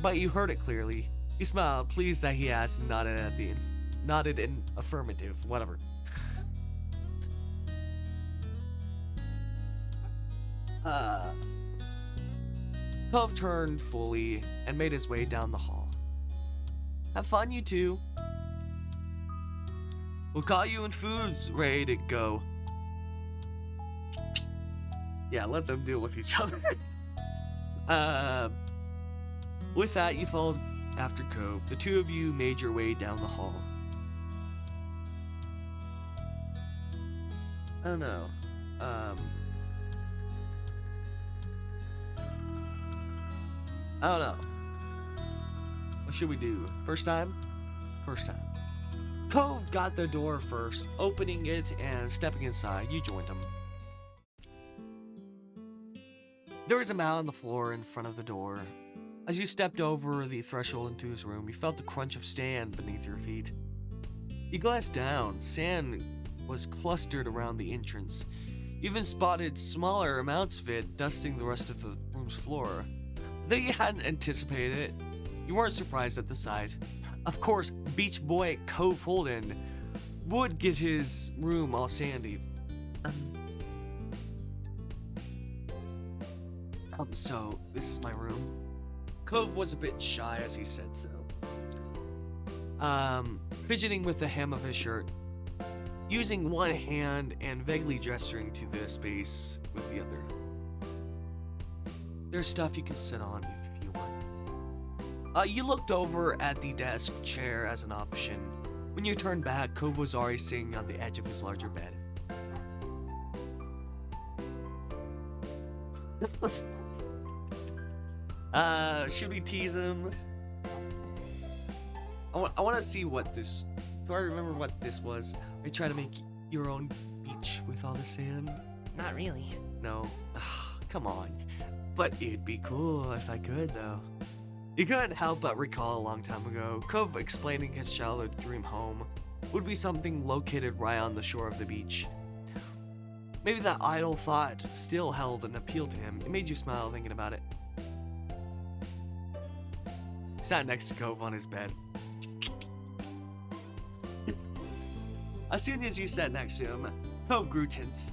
but you heard it clearly. He smiled, pleased that he asked, and nodded in affirmative. Whatever. Cove turned fully and made his way down the hall. Have fun, you two. We'll call you when food's ready to go. Yeah, let them deal with each other. With that, you followed after Cove. The two of you made your way down the hall. I don't know. I don't know. What should we do? First time? First time. Cove got the door first, opening it and stepping inside. You joined him. There was a mat on the floor in front of the door. As you stepped over the threshold into his room, you felt the crunch of sand beneath your feet. You glanced down. Sand was clustered around the entrance. You even spotted smaller amounts of it dusting the rest of the room's floor. Though you hadn't anticipated it, you weren't surprised at the sight. Of course, Beach Boy Cove Holden would get his room all sandy. So this is my room. Cove was a bit shy as he said so. Fidgeting with the hem of his shirt, using one hand and vaguely gesturing to the space with the other. There's stuff you can sit on if you want. You looked over at the desk chair as an option. When you turned back, Cove was already sitting on the edge of his larger bed. Should we tease him? I want to see what this... Do I remember what this was? Are you trying to make your own beach with all the sand? Not really. No. Ugh, come on. But it'd be cool if I could, though. You couldn't help but recall a long time ago, Cove explaining his childhood dream home would be something located right on the shore of the beach. Maybe that idle thought still held an appeal to him. It made you smile thinking about it. He sat next to Cove on his bed. As soon as you sat next to him, Cove grew tense.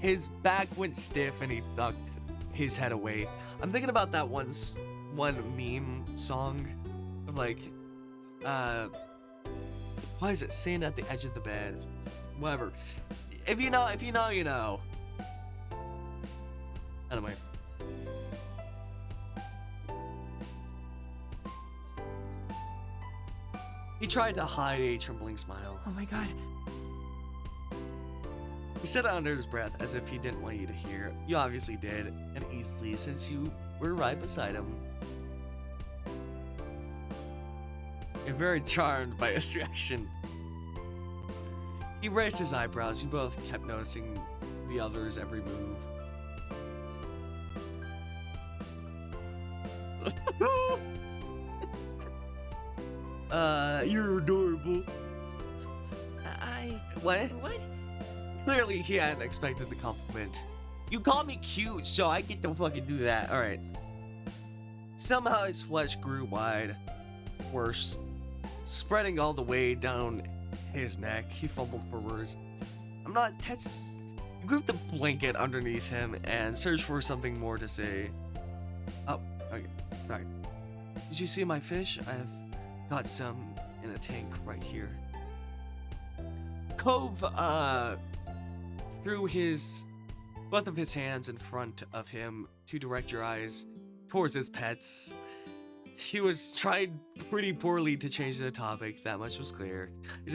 His back went stiff and he ducked his head away. I'm thinking about that one meme song of like, why is it saying at the edge of the bed? Whatever. If you know, you know. Anyway. He tried to hide a trembling smile. Oh my god. He said it under his breath as if he didn't want you to hear. You obviously did, and easily since you were right beside him. You're very charmed by his reaction. He raised his eyebrows. You both kept noticing the other's every move. You're adorable. What? What? Clearly, he hadn't expected the compliment. You call me cute, so I get to fucking do that. Alright. Somehow his flesh grew wide. Worse. Spreading all the way down his neck. He fumbled for words. I'm not tense. You gripped the blanket underneath him and searched for something more to say. Oh, okay. Sorry. Did you see my fish? I've got some in a tank right here. Cove, threw both of his hands in front of him to direct your eyes towards his pets. He was trying pretty poorly to change the topic, that much was clear. He